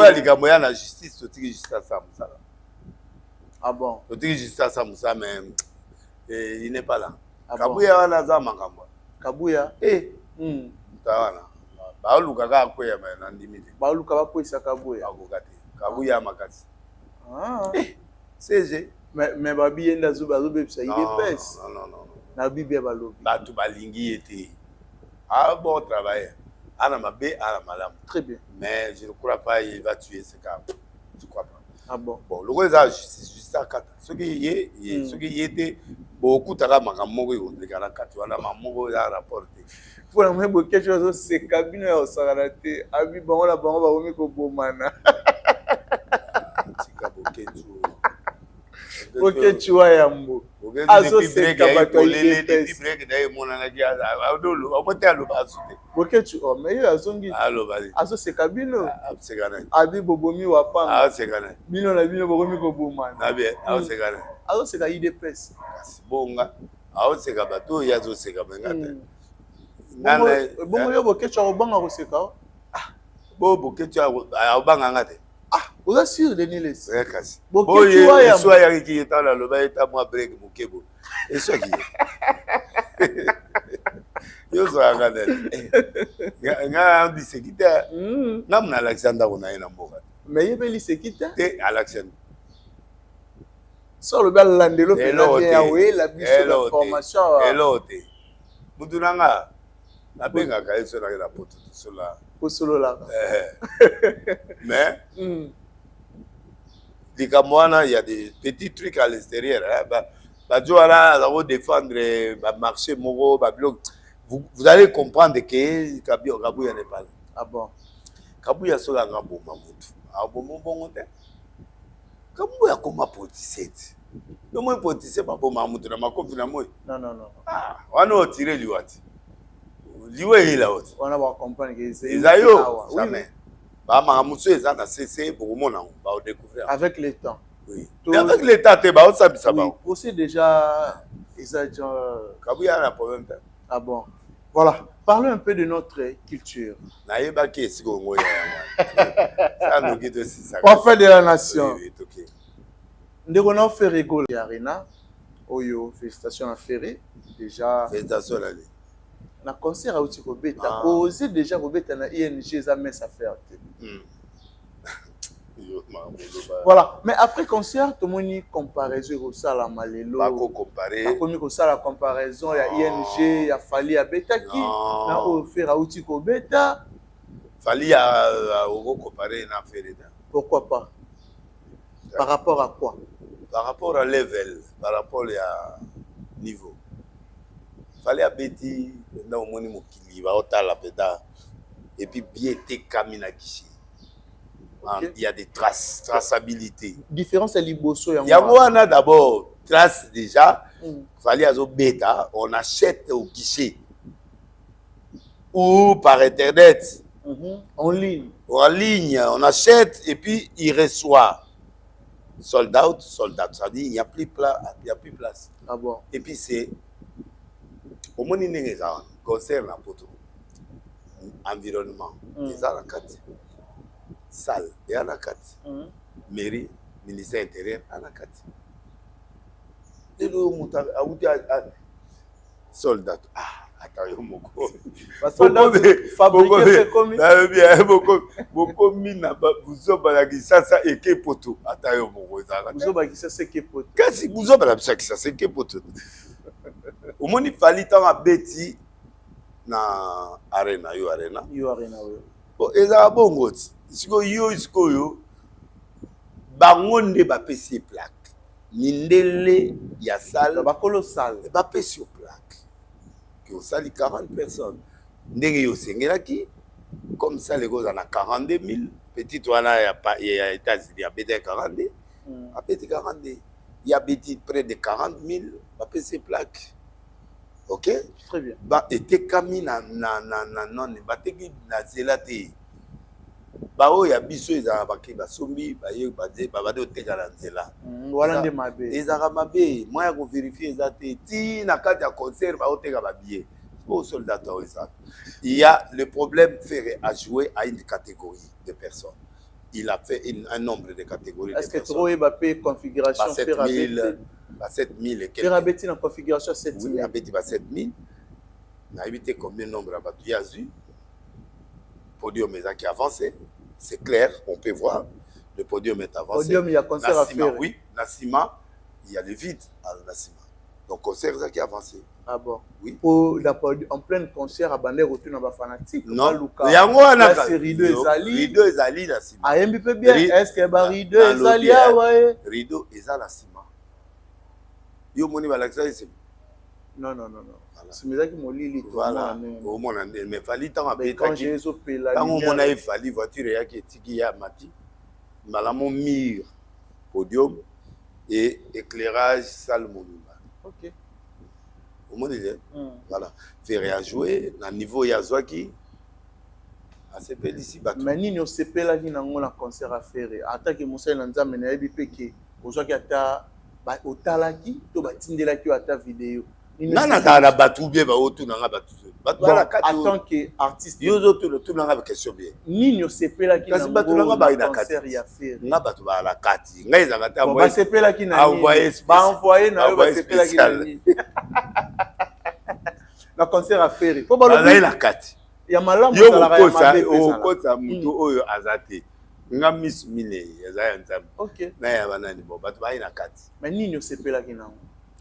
a dit que la justice, c'est juste à ça. Ah bon? C'est juste à ça, mais il n'est pas là. Kabouya, on a ça, Makamba. Kabouya? Eh, Tawana. Baoulou Kaka, quoi, mais Nandimidi. Baoulou Kaka, quoi, ça Kabouya? Kabouya, Makasi. Ah, c'est mais Babi, il y a des ça, il est pèse. Non. Nabi, bien, Balo. Batou Balingi était. Ah, bon travail. Très bien. Mais je ne crois pas qu'il va tuer ce cas. Je ne crois pas. Ah bon? Bon, le roi a juste à 4. Ce qui était beaucoup de Makamogo, les gars, quand tu as Mamogo, il a rapporté. Pour la même quelque chose, c'est cabinet au Sarate. Abi, bon, la banque va remettre au Bomana. Ok, tu vois, Yambo. Azo c'est kabatolé depuis break d'ailleurs mon anagia adolo omote aloba asute ok tu oh mais azongi aloba azo c'est kabino absegana abi bobomi wapanga absegana bino na bino bobomi ko bomana na bien absegana azo c'est ka IDPS bonga azo c'est ka bato yazo c'est ka mengata nana bongo yo boke tu obanga ko seka bo boke tu obanga ngate. Ah, vous êtes sûr de Niles? C'est cassé. Bon, tu vois, il y a qui est dans le bas, il y a moi break mon kebo. Et ça qui est. Yo ça regardez. Nga dit c'est qui t'es. Nam Alexander on a une amboka. Mais il veut c'est qui t'es? T'es Alexander. Sur le bal landelo pénal oui la mission de formation. Hello t'es. Mudunanga. La benga ka eso la poto sur la. Solo là. Mais il y a des petits trucs à l'extérieur. Va défendre le marché Mogo, vous allez comprendre que Kabouya n'est pas là. Ah bon? Kabouya est là. Kabouya comment politicien? Comment politicien pas bon Mamoudou na makofi na moi? Non. Ah, on a tiré l'ouati. Liwe là haute. On va comprendre que c'est Isayo. Jamais. Bah Mamoudou est dans CC pour mon nom. Va découvrir. Avec le temps. Oui. Avec l'état te ba on sabi ça ba. Aussi déjà Isayo Kabouya a un problème. Ah bon. Voilà. Parlons un peu de notre culture. Naïba qui est si Congo. Ça nous guide aussi ça. Prophète de la nation. Oui, ok. Nous avons fait rigoler Arena. Oyo, félicitations à Ferré. Déjà. Félicitations à lui. na concert à outil Robeta osé déjà Robeta na ING ça met sa faire. Voilà, mais après concert tout le monde comparaison au sala malelo pas comparer comme au sala comparaison il y a ING il y a Fali à Betaki na au faire à outil Robeta Fali à comparer na Ferida. Pourquoi pas? Par rapport à quoi? Par rapport à level, par rapport à niveau. Fallait abeti dans mon mokili va otala peda et puis bien te kamina kishi. Il y a des traces, traçabilité. Différence à liboso il y a d'abord trace déjà. Fallait azo bêta, on achète au guichet ou par internet. En ligne. En ligne, on achète et puis il reçoit. Sold out, ça dit il n'y a plus place. Ah bon. Et puis c'est au moins il y a un concert dans poto environnement ils ont la carte salle et à la carte mairie ministère intérieur à la carte et le montant a sold out attends yo moko fabriqué comme bien beaucoup mina buzo balakisa ça et que poto attends yo moko ça buzo balakisa c'est que poto kasi buzo balakisa c'est que poto au moins il fallait tant à beti na arena yo arena oui bon eza bongo siko yo bangonde ba pesi plaque mindele ya salle ba colossal ba pesi plaque que au sali 40 personnes ndenge yo sengelaki comme ça les gars en a 42 000 petit wana ya États-Unis a bêté 42 a bêté 42 il y a bêté près de 40 000 ba pesi plaque. Ok? Très bien. Bah, était kami na non, bateki na zelate. Bah, oh, ya biso ezala baki basombi, ba ye ba de ba de oteka na nzela. Wala nde mabe. Ezala mabe, moi ya ko vérifier ezate ti na kati ya concert ba oteka ba billet. Au soldat to ça. Il y a le problème fait à jouer à une catégorie de personnes. Il a fait un nombre de catégories. Est-ce que trop est bappé configuration faire 7000 7000 et quelques. Faire abeti en configuration 7000. Oui, abeti 7000. Na évité combien de nombre abatu yazu. Podium est qui avancé. C'est clair, on peut voir. Le podium est avancé. Podium il y a concert à faire. Oui, Nassima, il y a le vide à Nassima. Donc concert qui a avancé. Ah bon? Oui. En plein concert à Bandé retourne à fanatique. Non. Il y a moi la Rideau Ezali. Rideau Ezali Nassima. Ah, peut bien. Est-ce que Rideau Ezali ouais? Rideau Ezali Nassima. Yo moni balakisa ici. Non. C'est mes amis qui m'ont voilà. Au moins, mais fallait tant à quand j'ai opéré quand on a fallu voiture et qui y a mati. Malamon mur, podium et éclairage salle monument. Ok. Au moins, voilà. Faire à jouer, à niveau Yazwaki. C'est pas ici. Mais ni nous c'est pas là qui n'a pas un concert à faire. Attends que Moussa Lanza mène à BPK. Aujourd'hui, à au talaki, tu vas tindre à ta vidéo. Non, la batou bien, autour n'a pas batou. En tant qu'artiste, yo autour tout n'a pas question bien. Ni nous c'est pas là qui n'a pas un concert à faire. N'a pas tout à la carte. N'a ils ont envoyé. C'est pas là qui n'a envoyé. Envoyé, n'a pas c'est pas là qui n'a concert à faire. Faut pas la carte. Il y a malheur. Yo au kota muto oyo azate. Nga miss mine ya nzambe. OK. Na ya banani bo batu ba ina kati. Mais ni nous c'est pas là qui n'a.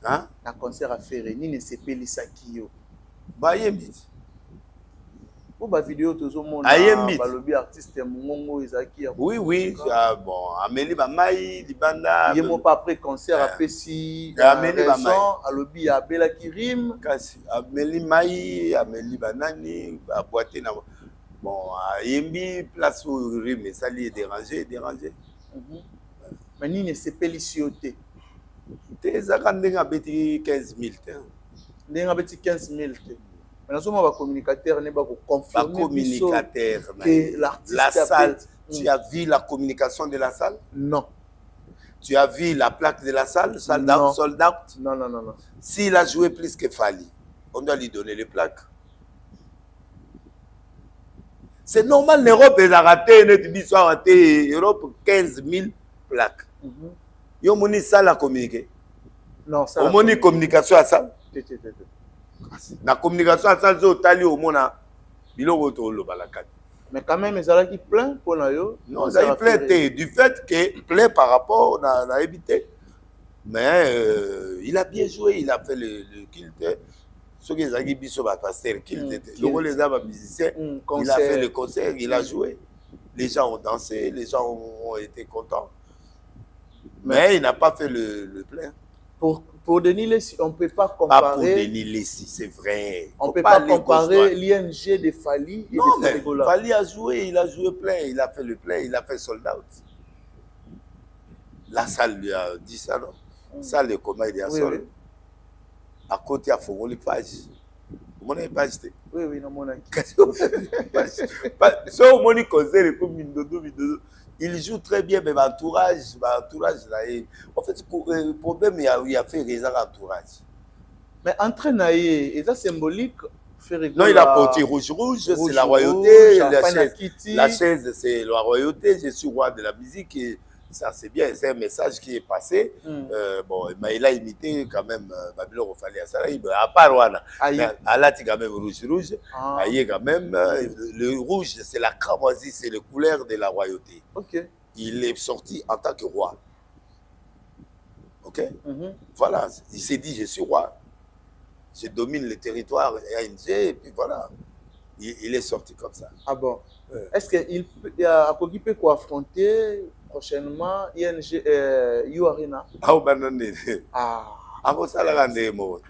Hein? Un concert à faire ni ne c'est pas lisaki yo. Ba yembi. Pour ba vidéo tozo monde ba lobby artiste mongo ezaki. Oui, ah bon, Amélie Bamai libanda. Yemo pas après concert à Pessi. Amélie Bamai. À lobby à Bela Kirim. Kasi Amélie Mai, Amélie Banani, ba boîté na bon, yembi place où Rim ça lui est dérangé. Mais ni ne c'est pas lissioté. T'es à quand beti 15 000 N'enga beti 15 000 mais nous sommes un communicateur ne pas confirmer que l'artiste la salle tu as vu la communication de la salle? Non. Tu as vu la plaque de la salle? Sold out? Non. S'il a joué plus que Fali, on doit lui donner les plaques. C'est normal, l'Europe est raté, l'Europe 15 000 plaques. Yo moni ça la communiquer. Non, ça. Au moni communication à ça. La communication, ça, c'est au tali au monde. Biloko to lo balakati. Mais quand même, ils allaient plein pour nous. Non, ça y plaît du fait que plaît par rapport à évité. Mais il a bien joué, il a fait le culte. Ceux qui ont dit sur pasteur culte, les musiciens, il a fait le concert, il a joué. Les gens ont dansé, les gens ont été contents. Mais il n'a pas fait le plein. Pour Denis Lessi, on ne peut pas comparer. Pas pour Denis Lessi, c'est vrai. On ne peut pas comparer l'ING de Fali et non, de Faligola. Fali a joué, il a joué plein, il a fait le plein, il a fait sold out. La salle lui a dit ça, non? Ça, le comment il est à sol. À côté, il faut les pages. Vous avez page? Oui, oui, non, mon ami. So, mon concert, il joue très bien, mais l'entourage, là, en fait, le problème, il a fait raison à l'entourage. Mais entraîner, et ça symbolique, non, il a porté rouge, c'est la royauté. La chaise, c'est la royauté. Je suis roi de la musique. Et ça, c'est bien. C'est un message qui est passé. Bon, mais il a imité quand même Babylone Rofali à ça. À part Wana. Allah, quand même rouge. Aïe, quand même. Le rouge, c'est la cramoisie, c'est le couleur de la royauté. Ok. Il est sorti en tant que roi. Ok. Voilà. Il s'est dit, je suis roi. Je domine le territoire ANG, et puis voilà. Il est sorti comme ça. Ah bon? Est-ce qu'il a peut quoi affronter prochainement ING Arena? Ah, banane. Ah. Ah, bon, ça l'a rendu mort.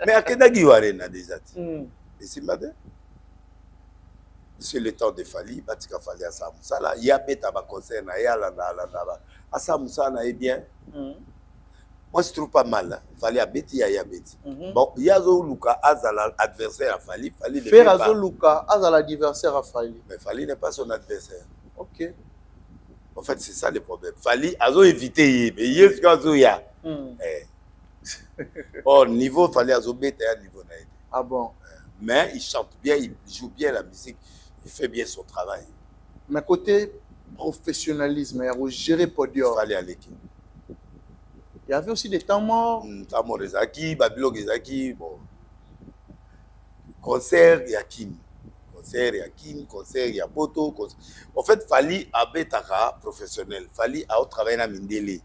Mais à quel âge Arena déjà? Et c'est madame. C'est le temps de Fali, Batika Fali à Samoussala. Il y a bête à ma concert, il y a la à Samoussala, est bien. Moi, je trouve pas mal. Fali a bête, il y a bête. Bon, il y a Luka Azala, adversaire à Fali. Faire Azo Luka Azala, adversaire à Fali. Mais Fali n'est pas son adversaire. Ok. En fait, c'est ça le problème. Fali, Azo éviter, mais il y a ce qu'Azo y a. Bon, niveau Fali Azo bête, un niveau naïf. Ah bon? Mais il chante bien, il joue bien la musique, il fait bien son travail. Mais côté professionnalisme, il y a géré podium. Fali à l'équipe. Il y avait aussi des temps morts. Temps morts, les acquis, Babylone, les acquis, bon. Concert, il y a Kim. Concert, il y a Kim. Concert, il y a Poto. En fait, Fali a Betaka professionnel. Fali a travaillé dans Mindele.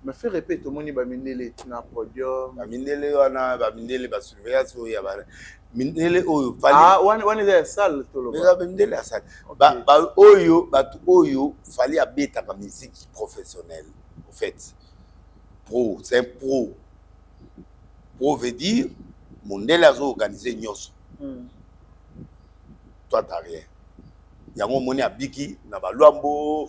Mais fais répéter, tout le monde est Mindele. Dans le podium. Mindele, on a Mindele, la surveillance. Mindele, Fali. Ah, on est dans la salle, tout le monde. Mindele, la salle. Oyo, Fali a Betaka musique professionnelle. En fait. Pro, c'est un pro. Pro veut dire, mon élève a organisé Nyos. Toi, t'as rien. Il y a un moment à Biki, na Baluambo,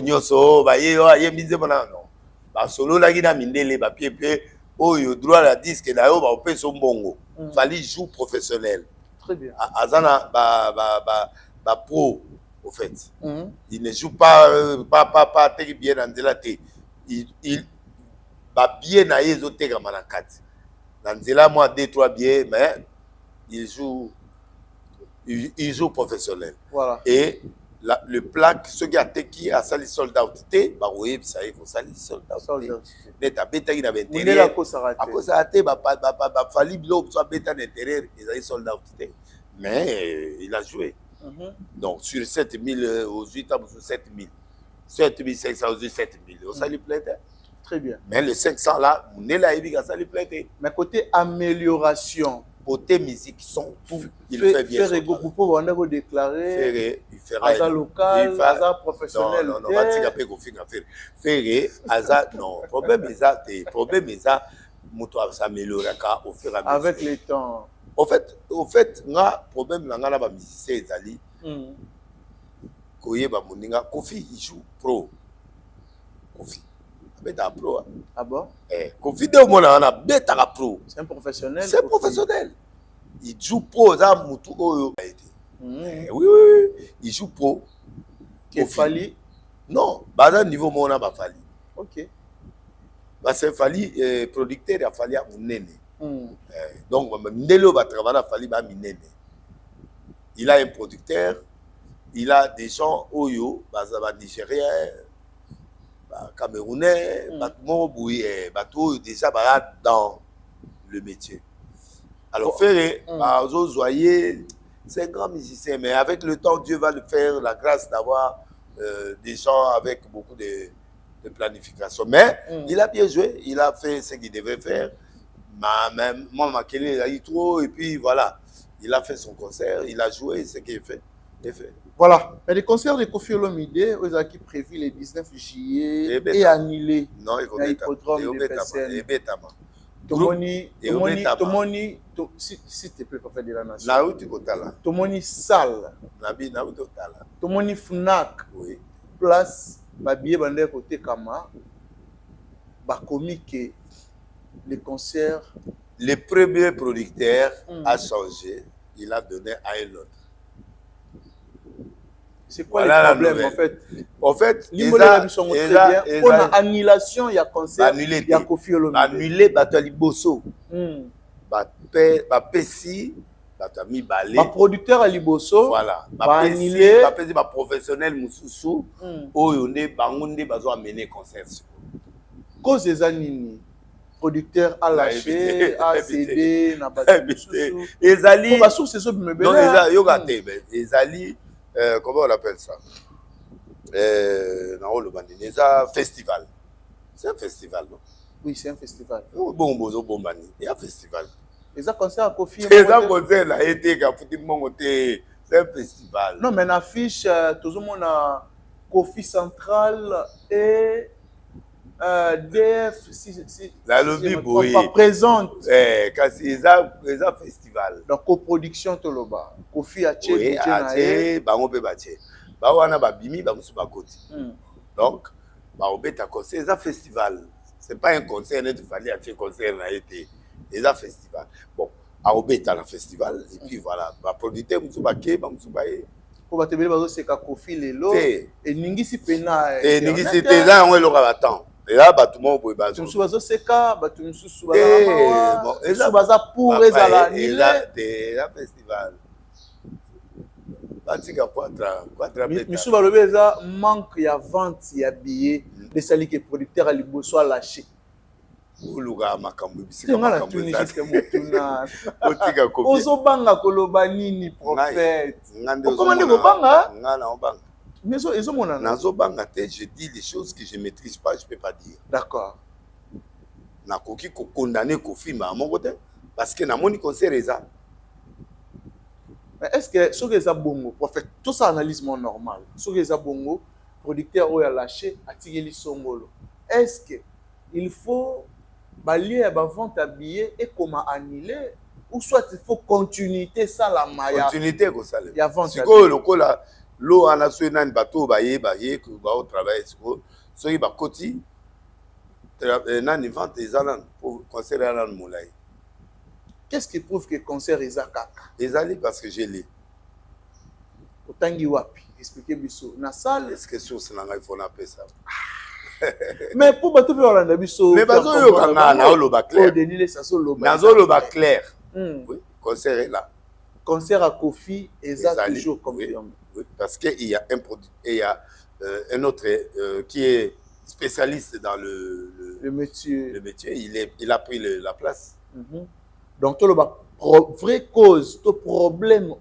Nyoso, non. Solo la guina mindele, pied, il droit à disque, là, on peut son bongo. Fallait jouer professionnel. Très bien. Azana, pro, au fait. Il ne joue pas très bien dans la télé. Il va bien à Ezoté comme en 4. Dans Zela, moi, 2-3 billets, mais il joue professionnel. Voilà. Et le plaque, ce qui a sali soldat, bah oui, ça y est, il faut sali soldat. Mais t'as bêta qui n'avait intérêt. À cause de ça, bah fallait bloquer soit bêta d'intérêt, ils avaient soldat. Mais il a joué. Donc sur 7000 aux 8 ans, sur 7000. 7500 aux 7000. On s'est plaidé. Très bien. Mais le 500 là, on est là, il va s'y plaidé. Mais côté amélioration, côté musique, son tout, il fait bien. Vous pouvez déclarer. Il fera. Aza local, Aza professionnel. Non, on va dire qu'il faire. Aza, non. Problème est ça, moto s'améliorer au fur et à mesure. Avec le temps. Au fait, nga problème là, nga ba musicien ezali. Koye ba moninga, Kofi il joue pro. Kofi. Beta pro. Ah bon? Kofi de mona na beta pro. C'est un professionnel. C'est professionnel. Il joue pro za mutu oyo a été. Oui, il joue pro. Qui Fali? Non, bas niveau mona ba Fali. OK. Bah c'est Fali producteur a Fali a munene. Donc Ndelo va travailler à Fali ba minene. Il a un producteur, il a des gens oyo, bazaba nigérien, camerounais, batmo bouye, bateau déjà dans le métier. Alors, Ferré, Zozoyer, c'est un grand musicien, mais avec le temps, Dieu va lui faire la grâce d'avoir des gens avec beaucoup de planification. Mais il a bien joué, il a fait ce qu'il devait faire. Moi, Makele, il a eu trop, et puis voilà. Il a fait son concert, il a joué, ce qu'il fait. Voilà. Mais les concerts de Koffi Olomide, ils ont prévu le 19 juillet et annulé. Non, il faut mettre. Tomoni, s'il te plaît, prophète de la nation. Tomoni salle. Tomoni Fnac. Oui. Place, Babié Bandé côté Kama. Bakomi que les concerts. Le premier producteur a changé, il a donné à un autre. C'est quoi le problème en fait, il y a annulation, il y a concert, il y a Koffi Olomide. Annulé, Batali Bosso. Bapesi, Batami Balé. Ma producteur à Liboso. Voilà. Bapesi, professionnel Moussoussou. Oyonde, Bangonde, Bazo a mené concert. Cause des années. Producteur a lâché, a cédé, n'a pas de Ezali. On va sur ces autres meubles. Non, Ezali, comment on appelle ça? Festival. C'est un festival, non? Oui, c'est un festival. Bon, il y a un festival. Les concerts à Koffi. Les concerts a été c'est un festival. Non, mais l'affiche, tout le monde a Koffi Central et DF, la lobby pas présente. Quand c'est un festival. Donc, coproduction Toloba. Koffi a tché, oui, Aché, Bango Bebaché. Bawana Babimi, Bamusu Bakoti. Donc, c'est un festival. Ce n'est pas un concert, il fallait acheter un concert, c'est un festival. Bon, Aobé est un festival, et puis voilà, ma producteur, Moussoubaké, Bamusoubaye. Pour te dire, c'est Koffi Lelo. Et Ningisi Pena. Et Ningisi Pena, on est là, attends. Et là, tout le monde peut battre. Tu me souviens, c'est quoi? Tu me souviens, pour les ala. Et là, c'est un festival. Monsieur Balobeza manque il y a vente il y a billets de sali que producteur à Liboso a lâché. Oluga makambo bisika makambo. Ozo banga koloba nini prophète. Comment on banga? Ngana obanga. Je dis les choses que je ne maîtrise pas, je ne peux pas dire. D'accord. Je suis condamné à film à mon côté parce que dans mon concert, est-ce que ce que ça bongo, prophète, tout ça analyse mon normal. Ce que ça bongo, producteur ou a lâché, a tiré les songolo. Est-ce que il faut balayer à vente à billets et comment annuler ou soit il faut continuité ça la maya. Continuité comme ça. Il y a vente. L'eau en a su un bateau baillé que va au travail so il va côté nan vente des alan pour concert alan moulay. Qu'est-ce qui prouve que concert est kaka? Les alliés parce que j'ai lu. Otangi wapi expliquer biso na salle est-ce que sur ça il faut appeler ça. Mais pour bateau pe Orlando biso mais bazo yo kanga na loba clair. Nazo loba clair. Oui, concert est là. Concert à Koffi est toujours confirmé. Oui, parce qu'il y a un produit et il y a un autre qui est spécialiste dans le métier. Le métier, il a pris la place. Donc, la vraie cause, le problème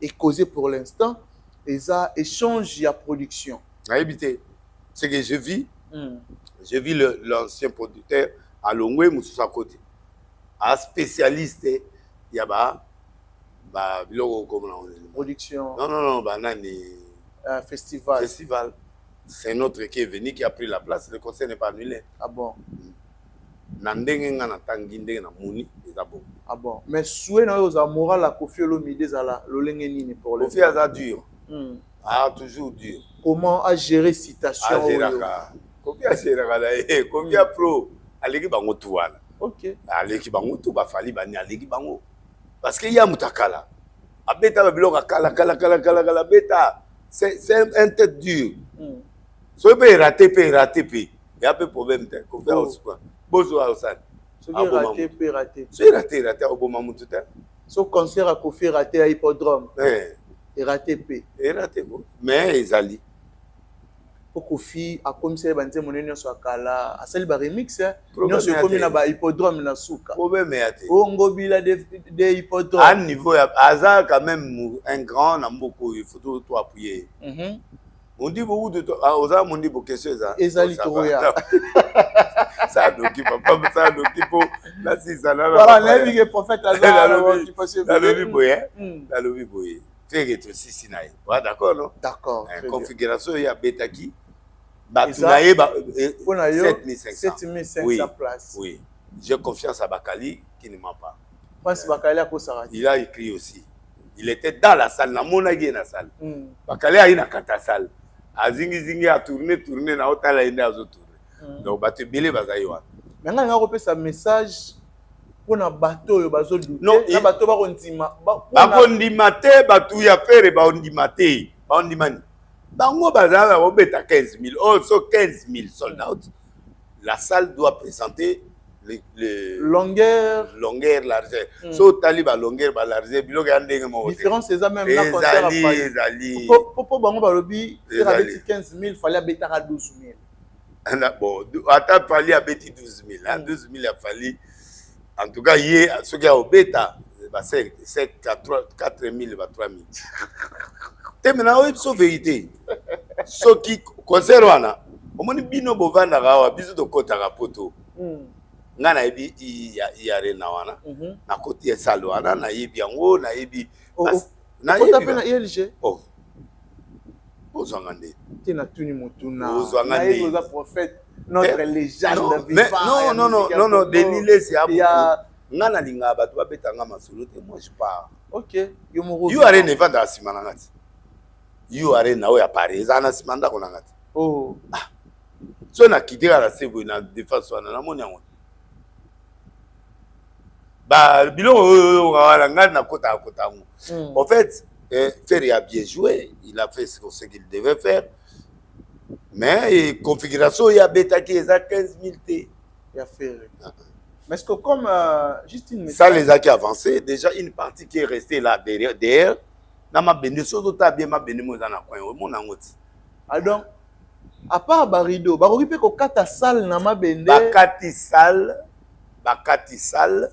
est causé pour l'instant, et ça échange à production. C'est que je vis l'ancien producteur à Longwe Moussoussa Côté, un spécialiste, il y a production. Non, festival. C'est un autre qui est venu, qui a pris la place. Le concert n'est pas annulé. Ah bon? Ah bon? Mais souhait na moral la Koffi Olomide zala lolenge nini pour le Koffi a dur. Toujours dur. Comment a géré citation? Koffi a géré. Koffi a pro. Aleki bango tuwana. OK. Aleki bango tu ba fali bani aleki bango. Parce qu'il y a Moutakala. Abeta Babilora Kala Beta. C'est un tête dur. Si vous raté, il y a un peu de problème. Bozo Aosan. Si vous raté. Si raté, au bon moment tout à l'heure. Si concert à Koffi raté à Hippodrome. Et raté. Mais ils allaient. Kofi a comme ça banze monene so akala asali ba remix non so comme na ba hippodrome na suka problème yate o ngobila de hippodrome à niveau Aza quand même un grand na mboko il faut tout appuyer on dit beaucoup de Oza on dit beaucoup question ça ezali toya ça donc il faut pas ça donc il faut là si ça là voilà l'avis que prophète Aza tu passes dans le biboye fait que tout si sinaï ouais d'accord non d'accord configuration il y a betaki Batunaye, 7500 places. Oui, j'ai confiance à Bakali qui ne ment pas. Bakali il a écrit aussi. Il était dans la salle, dans mon dans la salle. Bakali a une kata salle. A zingi a tourné, na otala inde a tourné. Donc batu belé bazaiwa. Maintenant on a repéré sa message pour na bateau yo bazo douter. Non, na bateau ba kondima. Ba kondima te batu ya faire ba ondima te. Ba ondimani. Bango bazala obeta 15 000, also 15 000 soldats. La salle doit présenter longueur, largeur. So taliba longueur, largeur, biloga andenge mo. Différence c'est ça même là concert à Ezali. Pour bango balobi, c'est avec 15 000, fallait beta à 12 000. Bon, attends fallait à beti 12 000. En 12 000 il a fallu. En tout cas, hier, ce qui a au bêta, c'est 4 000, 3 000. C'est maintenant une vérité. Ce qui concerne, on dit bino bovanda gawa biso to kota rapoto. Ngana ebi yare na wana. Na koti esalo wana na yebi yango na yebi. Na yebi na ILG. Oh. Ozangande. Tina tuni mutuna. Ozangande. Na yebi oza prophète, notre légende vivant. Non, Denile c'est abu. Ngana linga batu babetanga masolo te moi je pars. OK. Yo are ne vanda simana ngati. You are na o ya Paris ana simanda ko ngati. Oh. So na kidira la sebo na défense wana na moni yango. Ba bilo wala ngati na kota ngo. En fait, Ferry a bien joué, il a fait ce qu'il devait faire. Mais configuration il y a bêta qui est à 15 000 T. Il a fait. Mais est-ce que comme juste une ça les a qui avancé, déjà une partie qui est restée là derrière. Na ma bende sozo ta bien ma bende moza na coin mon angoti. Donc à part barido, ba okipe ko kata salle na ma bende. Bakati salle,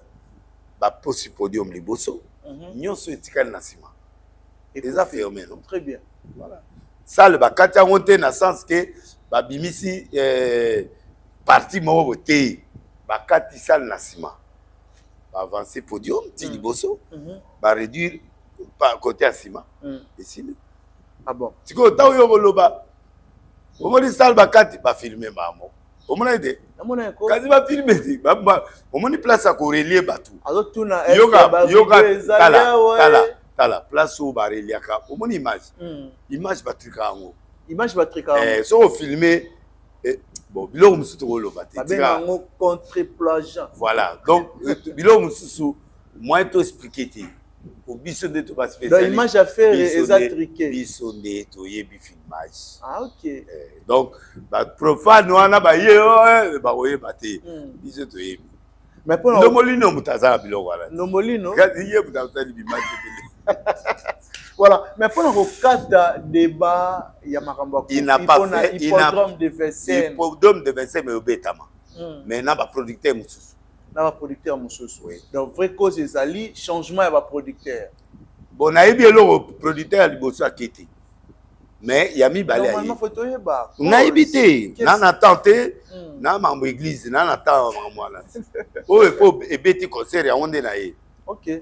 ba posi podium liboso. Nyonso etikali na sima. Et déjà fermé non. Très bien. Voilà. Salle bakati angote na sens que ba bimisi parti mo boté. Bakati salle na sima. Ba avancer podium ti liboso. Ba réduire pas côté Asima. Ici. Ah bon. Si ko taw yo koloba. O moni salle bakati ba filmer mamo. O mona ide. Amona ko. Kazi ba filmer ti. Ba o moni place à correlier batu. Alors tuna yoga tala place au bareliaka. O moni image. Image batrika ngo. Image batrika. So o filmer bon biloko musutu koloba te. Ba ngo contre-plongeant. Voilà. Donc biloko mususu moi to expliquer ti. Au biso de tout pas spécial. L'image à faire est attriquée. Biso de to yebi filmage. Ah OK. Donc ba profane wana ba ye ba oye baté. Biso to yebi. Mais pour no molino mutaza biloko wala. No molino. Kasi ye mutaza l'image bele. Voilà, mais pour le cadre débat il y a makambo. Il n'a pas fait hippodrome de Vincennes. Hippodrome de Vincennes mais obetama. Mais n'a pas producteur mususu. Na producteur mususu. Donc vraie cause ezali changement ya ba producteur. Bon na yebi le producteur liboso akete. Mais il y a mis balé. Normalement faut toyeba. Na yebité, na tenté, na mambo église, na attend mwana. O e beti concert ya onde na ye. OK.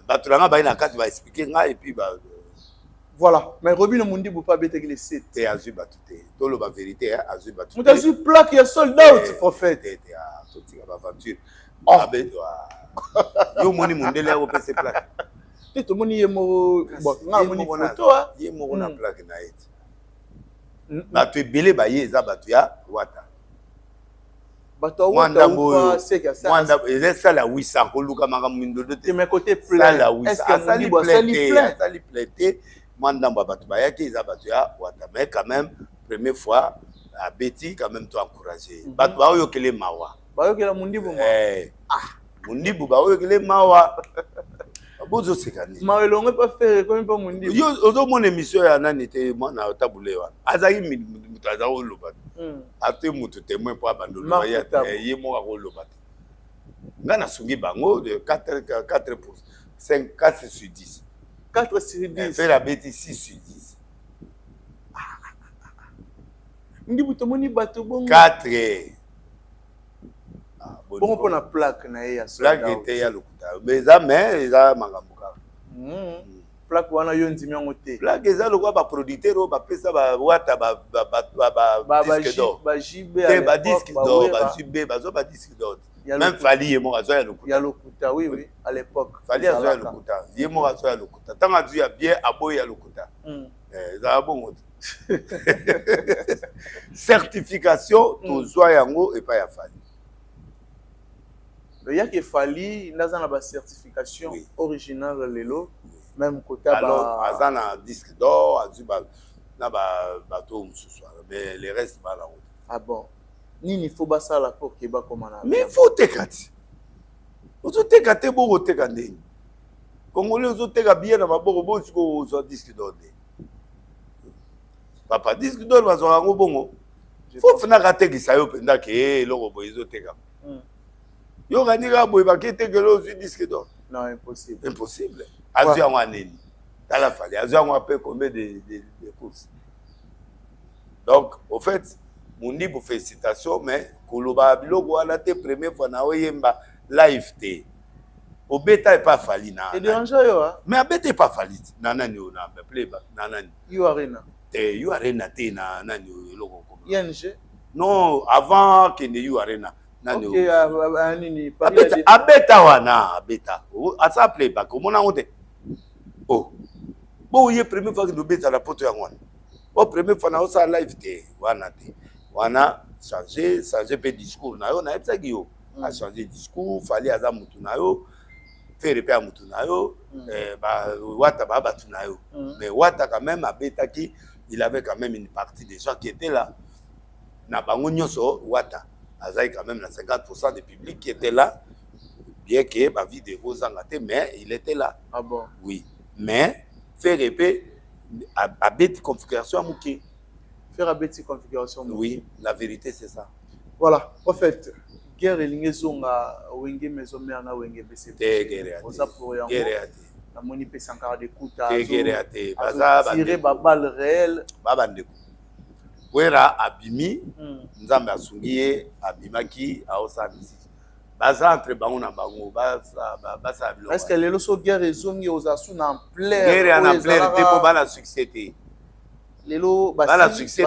Batulanga ba ina kati ba expliquer nga et puis ba voilà, mais Robin Mundi bu pas bête le site. Et azu batute. Tolo ba vérité azu batute. Mutazu plaque ya sold out prophète. Totika ba aventure. Ah ben yo moni mondele ya opese plaque. Te moni yemo bon nga moni photo a yemo na plaque na eti. Batu ebele ba ye za batu ya wata. Batu wata ou c'est que ça. Mwanda ça la 800 ko luka manga mindo de te mes côté plein. Est-ce que ça li plaité mwanda ba batu ba yaki za batu ya wata mais quand même première fois à Betty quand même toi encourager. Batu ba yo kele mawa. Bayokela mundibu mundibu bayokele mawa bozo sekani mawelongo pas faire comme pas mundibu yo ozo mon émission ya nani te moi na tabule wa azaki mutu aza oloba ate mutu témoin po abandoloba ye mo akoloba nga nasungi bango de 4 pour 5 4 sur 10 4 sur 10 fait la bêtise 6 sur 10 ndi buto moni bato bongo 4 bongo pona plaque na ye ya plaque était ya lokuta mais eza makambo kaka plaque wana yo ndimi yango te plaque eza lokwa ba producteur o bapesa ba wata ba disque d'or ba JB ba disque d'or ba JB bazo ba disque d'or même Fali yemo azo ya lokuta oui à l'époque Fali azo ya lokuta yemo azo ya lokuta tanga tu ya bien aboy ya lokuta eza bongo certification tozwa yango epa ya Fali il y a que Fali n'a pas de certification originale lelo même côté alors azana disque d'or azuba na bateau soir mais les restes pas là ah bon nini faut ba ça la pour que ba comme na mais faut tekati ozo tekate boko tekande congolais ozo teka bien na maboko bo siko ozo disque d'or papa disque d'or bazo ngo bongo faut fina ka tekisa yo penda ke loko bo ezo teka yo ganika boy ba ke tekelo ozo disque d'or non impossible impossible azu yango aneni tala Fali azu yango ape combien de courses donc au fait mundi pour félicitations mais koloba biloko wana te première fois na oyemba live te obeta pas Fali na et dérangeant yo mais abeta pas Fali na nani on a appelé na nani you arena you arena te na nani eloko ko ING non avant que ne you arena nani okay nini abeta wana abeta asa playback omona ngote oh bon ye première fois que nous beta la poto ya ngwana o première fois na o sa live te wana changer pe discours na yo na epsa ki yo a changer discours Fali aza mutu na yo faire pe mutu na yo ba wata ba batu na yo mais wata quand même abeta ki il avait quand même une partie des gens qui étaient là na bango nyonso wata azai quand même na 50% du public qui était là bien que ma vie de Rosanga mais il était là ah bon oui mais faire épée à bête configuration à Mouké faire à bête configuration oui la vérité c'est ça voilà en fait guerre lingezonga wenge maison mère na wenge BC guerre oza pour yango guerre na moni pe sankara de kuta guerre baza tirer ba balle réelle baba ndeko wera abimi nzambe asungiye abimaki aosa musique baza entre bango na bango basa bilo est-ce que lelo so guerre ezongi ozasu na en plein guerre en plein te ko bana succès te lelo bana succès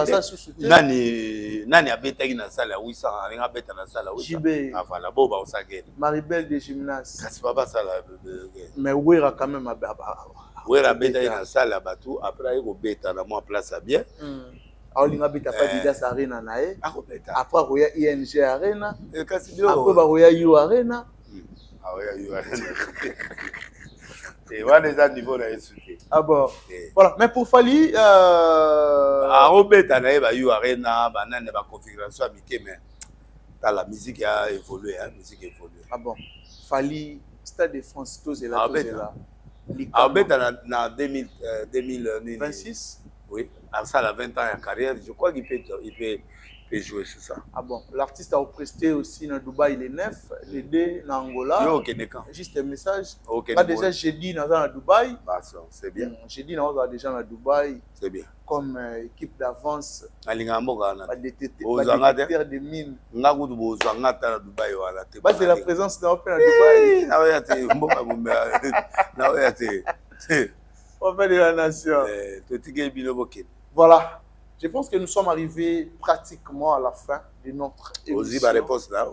nani abetaki na salle ya 800 alinga beta na salle ya 800 avala bo ba osa guerre Maribel de gymnase kasi baba sala mais wera quand même wera beta na salle ya batu après ko beta na moi place à bien aolinga beta pa Didas Arena na ye après roya ING Arena kasi bilo après ba roya U Arena roya U Arena et voilà les niveaux là insulté ah bon voilà mais pour Fali beta na ye ba U Arena banane ba configuration à Mickey mais la musique a évolué musique évolué ah bon Fali Stade de France tous et là beta na 2026 oui, ça a 20 ans en carrière, je crois qu'il peut jouer sur ça. Ah bon, l'artiste a presté aussi dans Dubaï les 9, les 2 dans Angola. Juste un message. Pas déjà jeudi dans Dubaï. C'est bien. Jeudi dans déjà dans Dubaï. C'est bien. Comme équipe d'avance. Détecteur de mines. C'est la présence d'un open à Dubaï. On fait de la nation. Voilà. Je pense que nous sommes arrivés pratiquement à la fin de notre émission. Réponse là.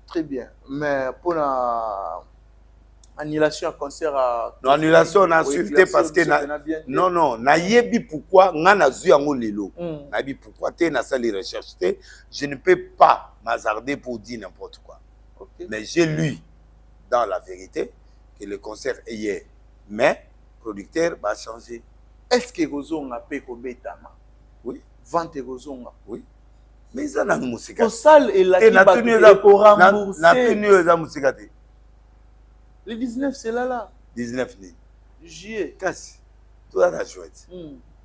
Très bien. Mais pour la annulation à concert à... Non, annulation on a insulté parce que non, na yebi pourquoi ngana zu yango lelo. Na yebi pourquoi te na salle de recherche te, je ne peux pas m'hasarder pour dire n'importe quoi. Okay. Mais j'ai lu dans la vérité que le concert est hier. Mais producteur va changer. Est-ce que Rozonga peut kobetama? Oui. Vente Rozonga. Oui. Mais ça n'a pas de musique. Au salle et la qui va rembourser. Le 19 c'est là. 19 né. Juillet. Casse. Tout à la chouette.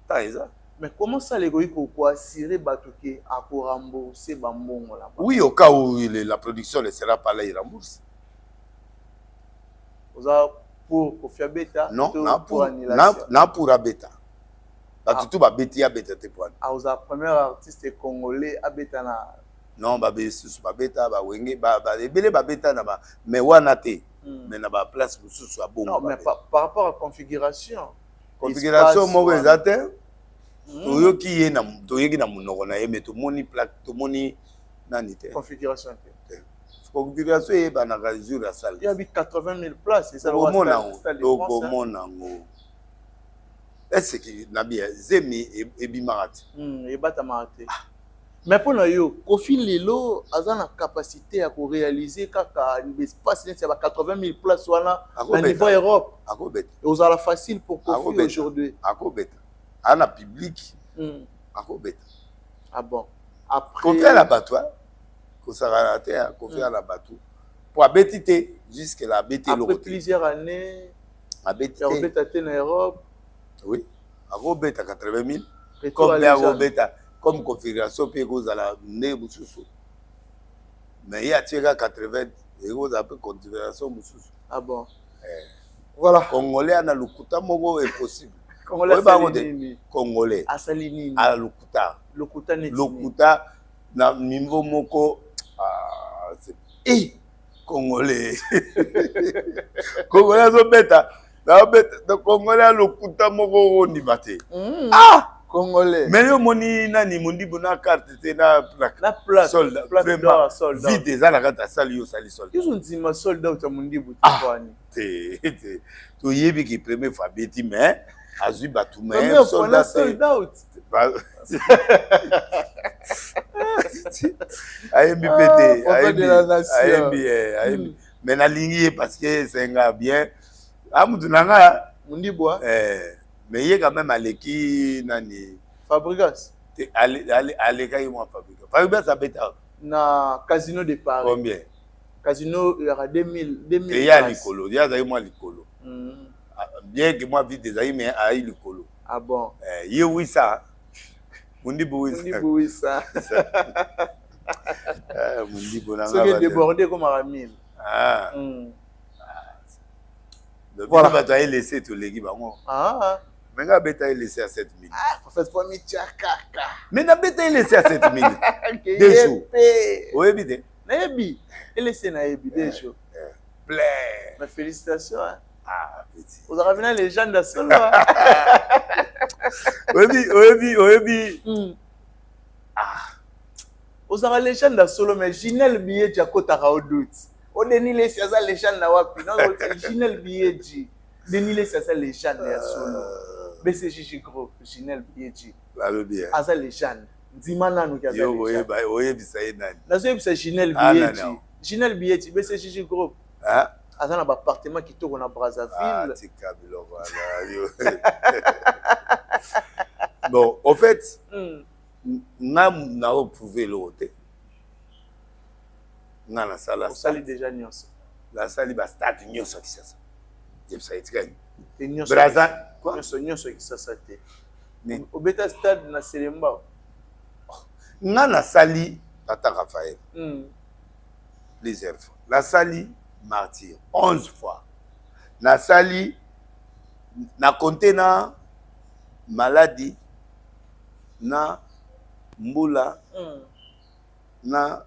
T'as ça. Mais comment ça, les goïs, pour assurer Batoké à rembourser Bambongo là-bas? Oui, au cas où la production ne sera pas là, il rembourse. Vous avez pour Kofi Beta? Non, pour annulation. Non, pour Abeta. Tout va bêter à Beta. Ah, vous avez premier artiste congolais à Beta na. Non, ba besusu ba beta ba wenge ba ebele ba beta na ba mais wana te mais na ba place mususu a bongo. Non, mais par rapport à configuration. Configuration mo exacte. Toyoki ye na toyoki na munoko na ye mais to moni plaque to moni nani te. Configuration te. Configuration e ba na jour à salle. Il y a 80 000 places et ça au monango. Est-ce que na bien zemi e bimarati. E bata marati. Mais pour nous, Kofi Lelo a la capacité à réaliser l'espace il y a 80 000 places au niveau Europe. Et vous avez facile pour Kofi aujourd'hui. À la public. Ah bon. Après. Contraire à l'abattoir. Qu'on s'arrête à Kofi à l'abattoir. Pour abétiter jusqu'à la bêtise. Après plusieurs années. Abétiter. En Europe. Oui. À Robert à 80 000. Comme à Robert. Comme configuration, puis vous allez mener Moussoussou. Mais il y a 80 et vous avez configuration Moussoussou. Ah bon? Voilà. Congolais, à Lukuta, Mogo est possible. Congolais. À Salinini. À Lukuta. Lukuta, na niveau Moko. Congolais. Congolais, sont bêtes. Congolais, à Lukuta, Mogo, on y battait. Ah! Congolais. Mais yo moni nani mundi bona carte te na plaque. La plaque. Soldat. Vraiment soldat. Vite za la carte sali yo sali soldat. Ils ont dit ma soldat au mundi buti kwani. Te. To yebi ki premier fabeti mais azu batu mais soldat. Soldat. Ayembi pété. Ayembi. Mais na lingi parce que c'est un gars bien. Amutu nanga mundi bois. Mais il y a quand même Aleki nani Fabregas. Allez moi Fabregas. Fabregas ça peut être na Casino de Paris. Combien? Casino il y aura 2000 et il y a Licolo, il y a moi Licolo. Bien que moi vite des amis mais à Licolo. Ah bon. Il y a oui ça. Mundi Boui ça. Mundi bonanga. Ce qui est débordé comme Ramil. Ah. Voilà. Tu as laissé tous les gars. Ah. Mais tu as laissé à 7 000. Ah, faut faire pour kaka. Mais tu as laissé à 7 000. Des jours. Oui, bien. Naebi. Et laissé Naebi des jours. Plein. Mais félicitations. Hein. Ah, petit. Vous avez vu la légende de solo. Oui. Ah. Vous avez la légende de solo, mais Ginel Billet Jakota au doute. On est ni les ça légende na wapi. Non, Ginel Billet. Denis les ça légende ya solo. BCG groupe Ginel Billet. Allô bien. Asa légende. Dimana nous qui a yo oye bisaye nani. Na so bisa Ginel Billet. Ginel Billet BCG groupe. Hein? Asa na appartement qui tourne à Brazzaville. Ah, c'est Kabilo voilà. Bon, en fait, n'a prouvé l'autre. N'a la salle. On salue déjà Nyonso. La salle va stade Nyonso qui ça. J'aime ça être Nyonso. Brazza quoi? Nyonso qui ça té. Au bêta stade na Selemba. N'a la salle Tata Raphaël. Plusieurs fois. La salle martyr 11 fois. Na salle na compté na maladie na mbula na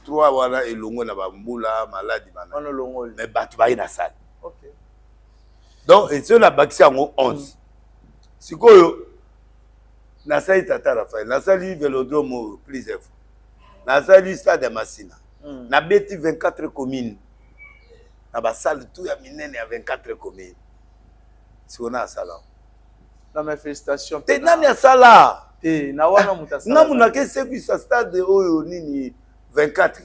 3 wala elongo na mbula maladie bana mais batu ba ina salle. OK. Donc et sur la baxi en 11. Sikoyo na salle Tata Raphaël na salle Vélodrome plusieurs fois. Na salle stade Massina. Na beti 24 communes. Na ba salle tout ya minene ya 24 communes. Si on a sala. Na mes félicitations. Te nani ya sala? Te na wana mutasala. Na munake seku sa stade oyo nini 24.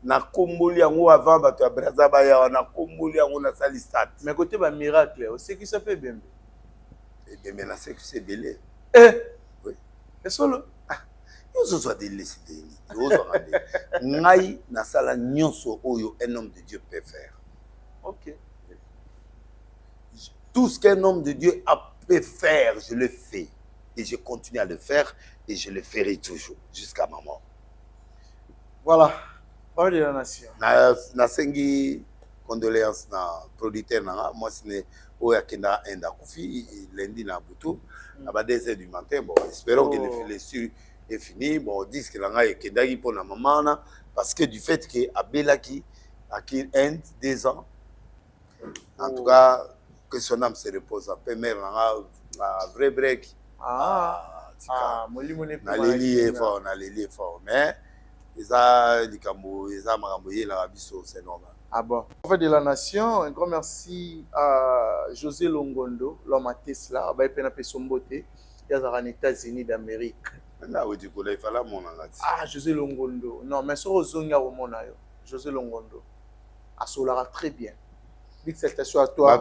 Na komboli yango avant bato ya Brazzaville ya na komboli yango na sali stade. Mais côté ba miracle, o seki ça peut bien. Et bien na seku c'est belé. Oui. Et solo Nyonso soit délécité. Ngai na sala nyonso oyo un homme de Dieu peut faire. OK. Tout ce qu'un homme de Dieu a peut faire, je le fais. et je continue à le faire et je le ferai toujours jusqu'à ma mort. Voilà. Parole de la nation. Nasengi condoléances na producteur na moi c'est oya kenda enda kufi lundi na butu à 2h du matin. Bon, espérons que le sur est fini. Bon, disent que l'anga est kendagi pour la maman parce que du fait que Abelaki a qui 2 ans. En tout cas, que son âme se repose en paix. Mère a un vrai break. Na leli est fort, mais c'est normal. Ah bon. En fait de la nation, un grand merci à José Longondo, l'homme à Tesla, il y a aux États-Unis d'Amérique. Ah, José Longondo. Non, mais sur Ozonga José Longondo. Ah, ça très bien. Big salutation à toi.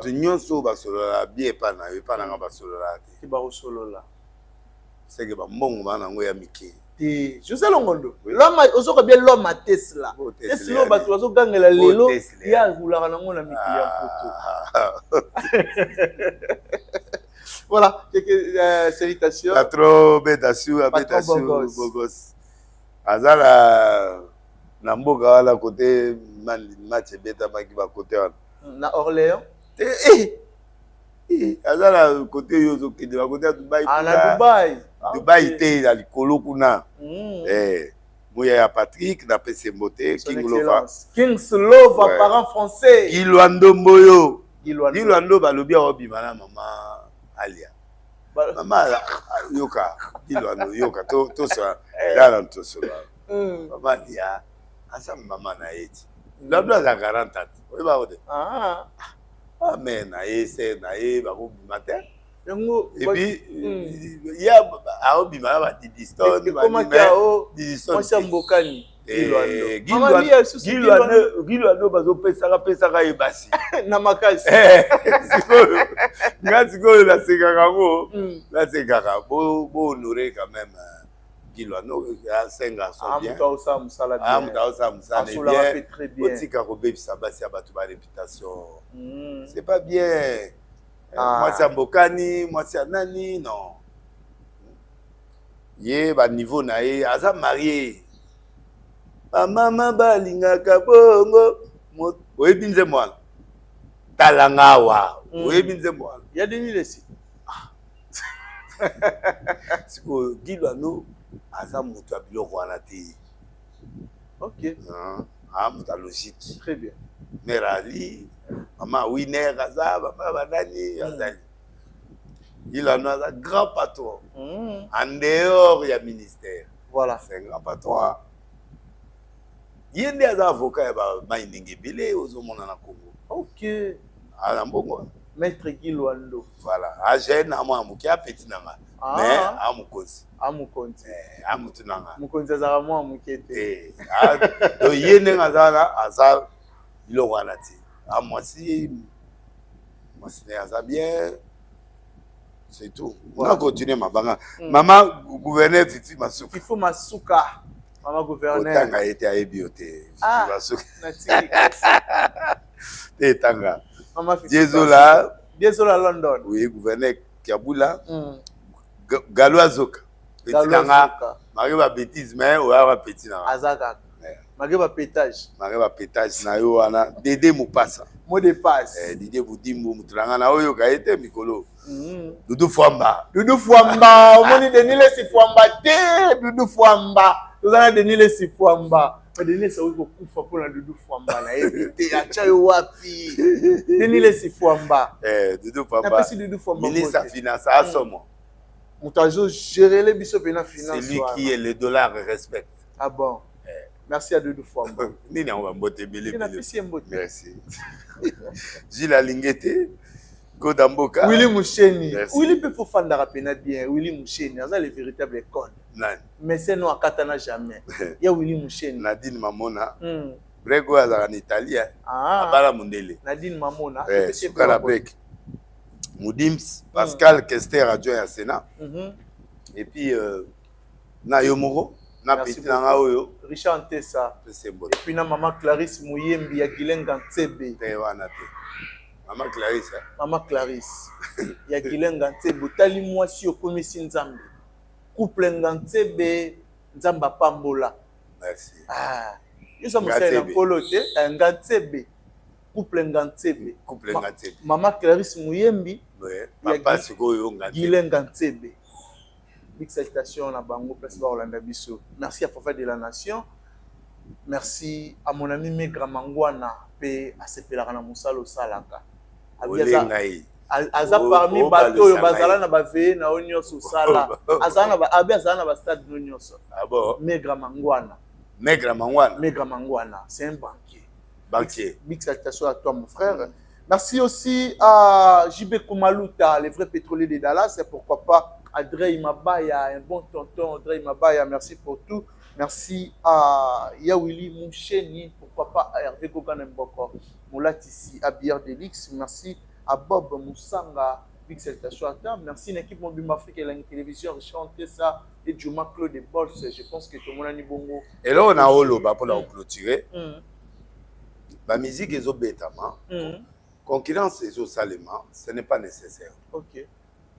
C'est que José Longondo. L'homme a bien l'homme à Tesla. Tesla, tu as gagné la lelo. Il y a voilà, quelques salutations. Patron Bédassou, Bogos. Azala Namboka à la côté, match Beta Makiba côté. Na Orléans. Azala côté Yozo qui de la côté de Dubaï. Ah, na Dubaï. Dubaï était dans le Kolo Kuna. Mouya Patrick, na PC Mbote, King Lova. King Lova, parent français. Giluando Mboyo. Giluando Balobia Obimana, maman Alia. Maman Yoka, Giluando, Yoka, tout ça. Dans tout ça. Maman Alia, Asam maman Naïti. La place à 40 ans. Oui, bah, ah. Ah, mais Naïti, Naïti, Barobi matin. Et puis, il y a des distances. Comment tu as moi, c'est Mbokani. Giluando, bazo pesaka ebasi. Namakasi. Ngatiko la sekaka la sekaka bo honorer quand même Giluando, c'est un garçon bien. Très bien. Otika ko bebisa basi abatu ba réputation. C'est pas bien. Moi c'est Mbokani, moi c'est Nani, non. Yé ba niveau na ye aza marié. Ba mama balinga kabongo. Oyebi nze mwana. Talanga wa. Oyebi nze mwana. Ya deni lesi. Siko Giluando aza mutu abiloko wana te. OK. Ah, mutu logique. Très bien. Merali, maman Winner aza, papa banani azali. Giluando aza grand patron. En dehors ya ministère. Voilà, c'est un grand patron. Yende aza avocat ya ba minding belé ozomona na Congo. OK. Ala mbongo. Maître Giluando. Voilà, a jeune na moi amuki a petit nanga. Mais amukozi. Amukonzi. Amutu nanga. Mukonzi azara moi amukete. Do yende ngazala aza biloko wana ti. Ah moi si aza bien. C'est tout. On va continuer ma banga. Maman gouverneur Fifi Masuka. Fifi Masuka. Maman gouverneur. Tanga était à Ebioté. Fifi Masuka. Te tanga. Maman Fifi. Désolé London. Oui, gouverneur Kiabula. Galo Azoka. Petit nanga. Mariba bêtise mais ou a petit nanga. Azaka. Mariba pétage. Mariba pétage na yo wana Dédé Mupasa. Mot de passe. Dédé Boudimbo mutranga na oyo ka été mikolo. Doudou Fwamba. Doudou Fwamba. Omoni Denile si Fwamba te. Doudou Fwamba. Tozana Denile si Fwamba. Denile sa wiko kufa pour la Doudou Fwamba na ebite acha yo wapi. Denile si Fwamba. Doudou Fwamba. Na pesi Doudou Fwamba. Ministre à finance asomo. Moutajo gérer les biso pena finance. C'est lui qui est le dollar respecte. Ah bon. Merci à Doudou Fwamba. Nini on va mbote belé. Merci. Gilles Alingete. Godamboka. Willy Moucheni. Willy peut faut fandara pena bien. Willy Moucheni, c'est le véritable école. Mais c'est non à Katana jamais. Il y a Willy Moucheni. Nadine Mamona. Brego azara en Italie. Abala Mundele. Nadine Mamona. Sukala Break. Moudims, Pascal Kester adjoint à Sénat. Et puis Nayomoro. Na petit nanga oyo. Richard Ntessa. Et puis na maman Clarisse Mouyembi ya Gilenga Ntsebe. Maman Clarisse. Hein? Maman Clarisse. Ya Gilenga Ntebe. Tali mwasi okomisi Nzambe. Couple Ngantebe Nzamba Pambola. Merci. Ah. Yo sa musala na polo te. Ngantebe. Couple Ngantebe. Couple Ngantebe. Maman Clarisse Muyembi. Ouais. Papa Sikoyo Ngantebe. Gilenga Ntebe. Big salutation à Bango, place Orlando Bisso. Merci à Prophète de la Nation. Merci à mon ami Megra Mangwana, pe à Sepelarana Moussalo Salaka. Aza parmi bateau yo bazala na baveye na onyoso sala. Azana ba abi azana ba stade onyoso. Ah bon? Megra Mangwana. Megra Mangwana. Megra Mangwana, c'est un banquier. Banquier. Big salutation à toi mon frère. Merci aussi à JB Koumaluta, les vrais pétroliers de Dallas, et pourquoi pas Adrey Mabaya, un bon tonton Adrey Mabaya, merci pour tout. Merci à Yawili Moucheni, pourquoi pas à Hervé Goganemboko, Moulatisi, à Bière Delix, merci à Bob Moussanga, big salutation à toi. Merci à l'équipe Mobile Afrique et la télévision, chanter ça, et Juma Claude et Bols, je pense que tout le monde a dit bongo. Et là, on a Olo pour la clôturer. La musique est au bêtement. Concurrence est au salement, ce n'est pas nécessaire. Ok.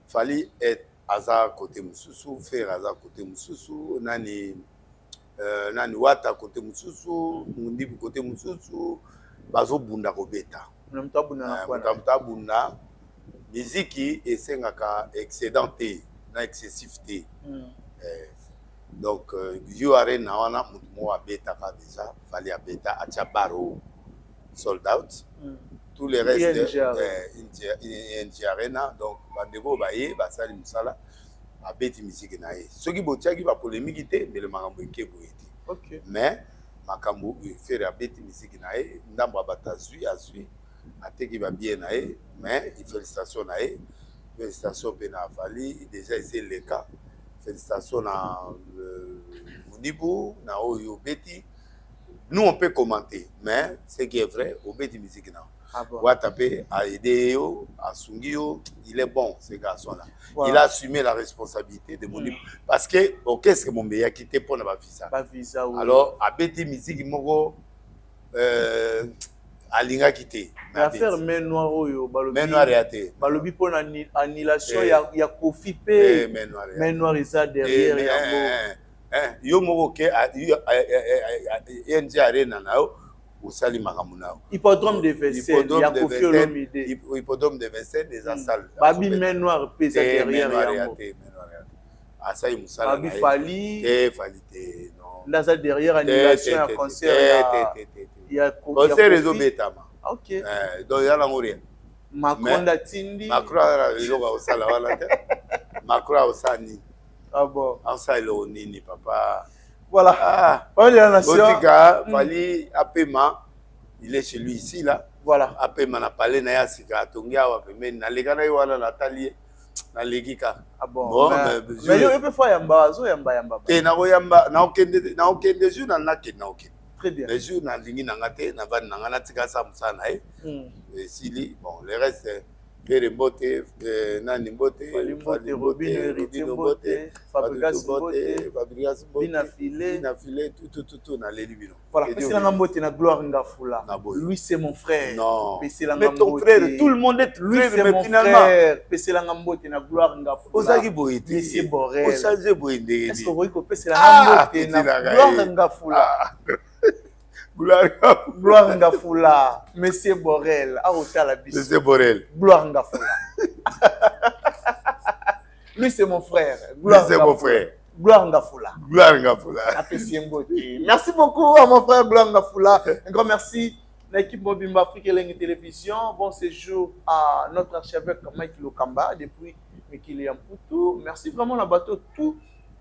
Fallait être hasard côté Moussoussou, faire hasard côté Moussoussou, nani wata côté Moussoussou, Mundib côté Moussoussou, bazo bunda kobeta. Mtamta bunda, musique est sengaka excédenté, na excessivité. Donc, you are na wana mutumo wa beta ka déjà, fallait à beta Achabaro, sold out. Tout le reste ING Arena, donc bandeko baye basali musala abeti musique na ye soki botiaki ba polémique te mais le makambo ekebo ete. OK. Mais makambo faire abeti musique na ye ndambo batazui azui ateki ba bien na ye mais félicitations na ye félicitations pena Fali déjà c'est le cas félicitations na Munibu na oyo beti. Nous on peut commenter mais ce qui est vrai au beti musique na Watape a aidé yo, a Sungio, il est bon ce garçon-là. Voilà. Il a assumé la responsabilité de mon parce que qu'est-ce que mon meilleur quitté pour la visa. Visa oui. Alors à Betty musique moko a linga quitté. L'affaire main noire yo balobi. Main noire raté. Balobi pour annulation ya Kofi P. Main noire ça derrière yango. Yo moko ke ING Arena na yo. Hippodrome de Vincennes, il y a Kofi Olomide. Hippodrome de Vincennes, des salles. Babi main noire, pesa derrière. Asaï Moussala. Babi Fali. Fali, non. Là, derrière, annulation à concert. Il y a concert réseau Betama. Ok. Donc, il y a la mourir. Macron d'Atindi. Macron il a au sala. Macron au sani. Ah bon. En ça, il est nini, papa. Voilà. Botika, Fali, Apema, il est chez lui ici, là. Voilà. Apema, n'a pas l'air à Sika, Tonga, Apema, n'a les gars, n'a Nathalie, n'a les gika. Ah bon. Mais il peut faire Yamba, Yamba. Et n'a Yamba, n'a aucun des jours, n'a aucun. Très bien. Les jours, n'a lingi, n'a gâté, n'a pas n'a tika samsana, et Sili, bon, le reste, Pere Mbote, Nani Mbote, Robin Mbote, Fabrigas Mbote, Binafile, tout, na l'élibino. Voilà, Pesselanga Mbote na gloire ngafula. Lui c'est mon frère. Non. Mais ton frère, tout le monde est frère, mais finalement. Pesselanga Mbote na gloire ngafula. Osaki Boite. Monsieur Borel. Osage Boite. Est-ce que vous voyez que Pesselanga Mbote na gloire ngafula? Gloire Ngafula, Monsieur Borel, à la bise. Monsieur Borel. Gloire Ngafula. Lui, c'est mon frère. Lui, c'est mon frère. Gloire Ngafula. Gloire Ngafula. Merci beaucoup à mon frère Gloire Ngafula. Un grand merci à l'équipe Mobimba Afrique et la télévision. Bon séjour à notre archevêque Mike Lokamba depuis Mikili Amputu. Merci vraiment à bateau tout.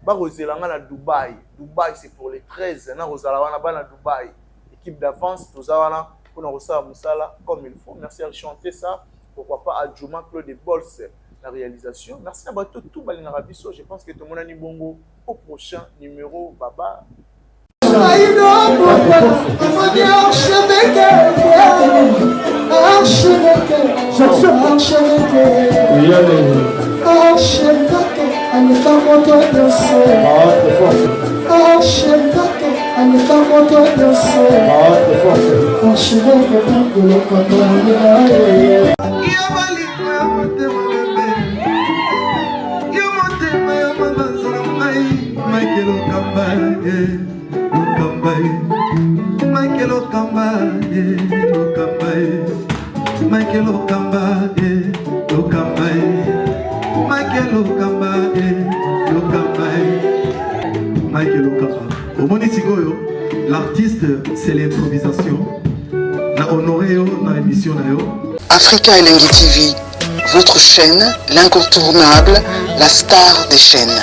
Roselanga à Dubaï. Dubaï, c'est pour les 13. Rosalana à Dubaï. Équipe d'avance, tout ça, pour nous recevoir Moussala comme il faut. Merci à chanter ça. Pourquoi pas à Juma Claude et Bols, la réalisation. Merci à bateau tout Balingarabiso. Je pense que tout le monde a dit bongo au prochain numéro. Baba. Archevêque de Lokamba, Lokamba, Michael Lokamba, Lokamba, Michael Lokamba. Au Monitigoyo, l'artiste, c'est l'improvisation. Na honoré dans l'émission. Africa Elengi TV, votre chaîne, l'incontournable, la star des chaînes.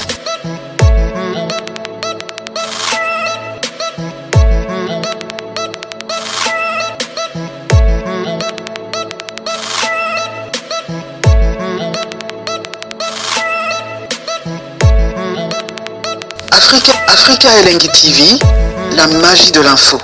Africa Elengi TV, la magie de l'info.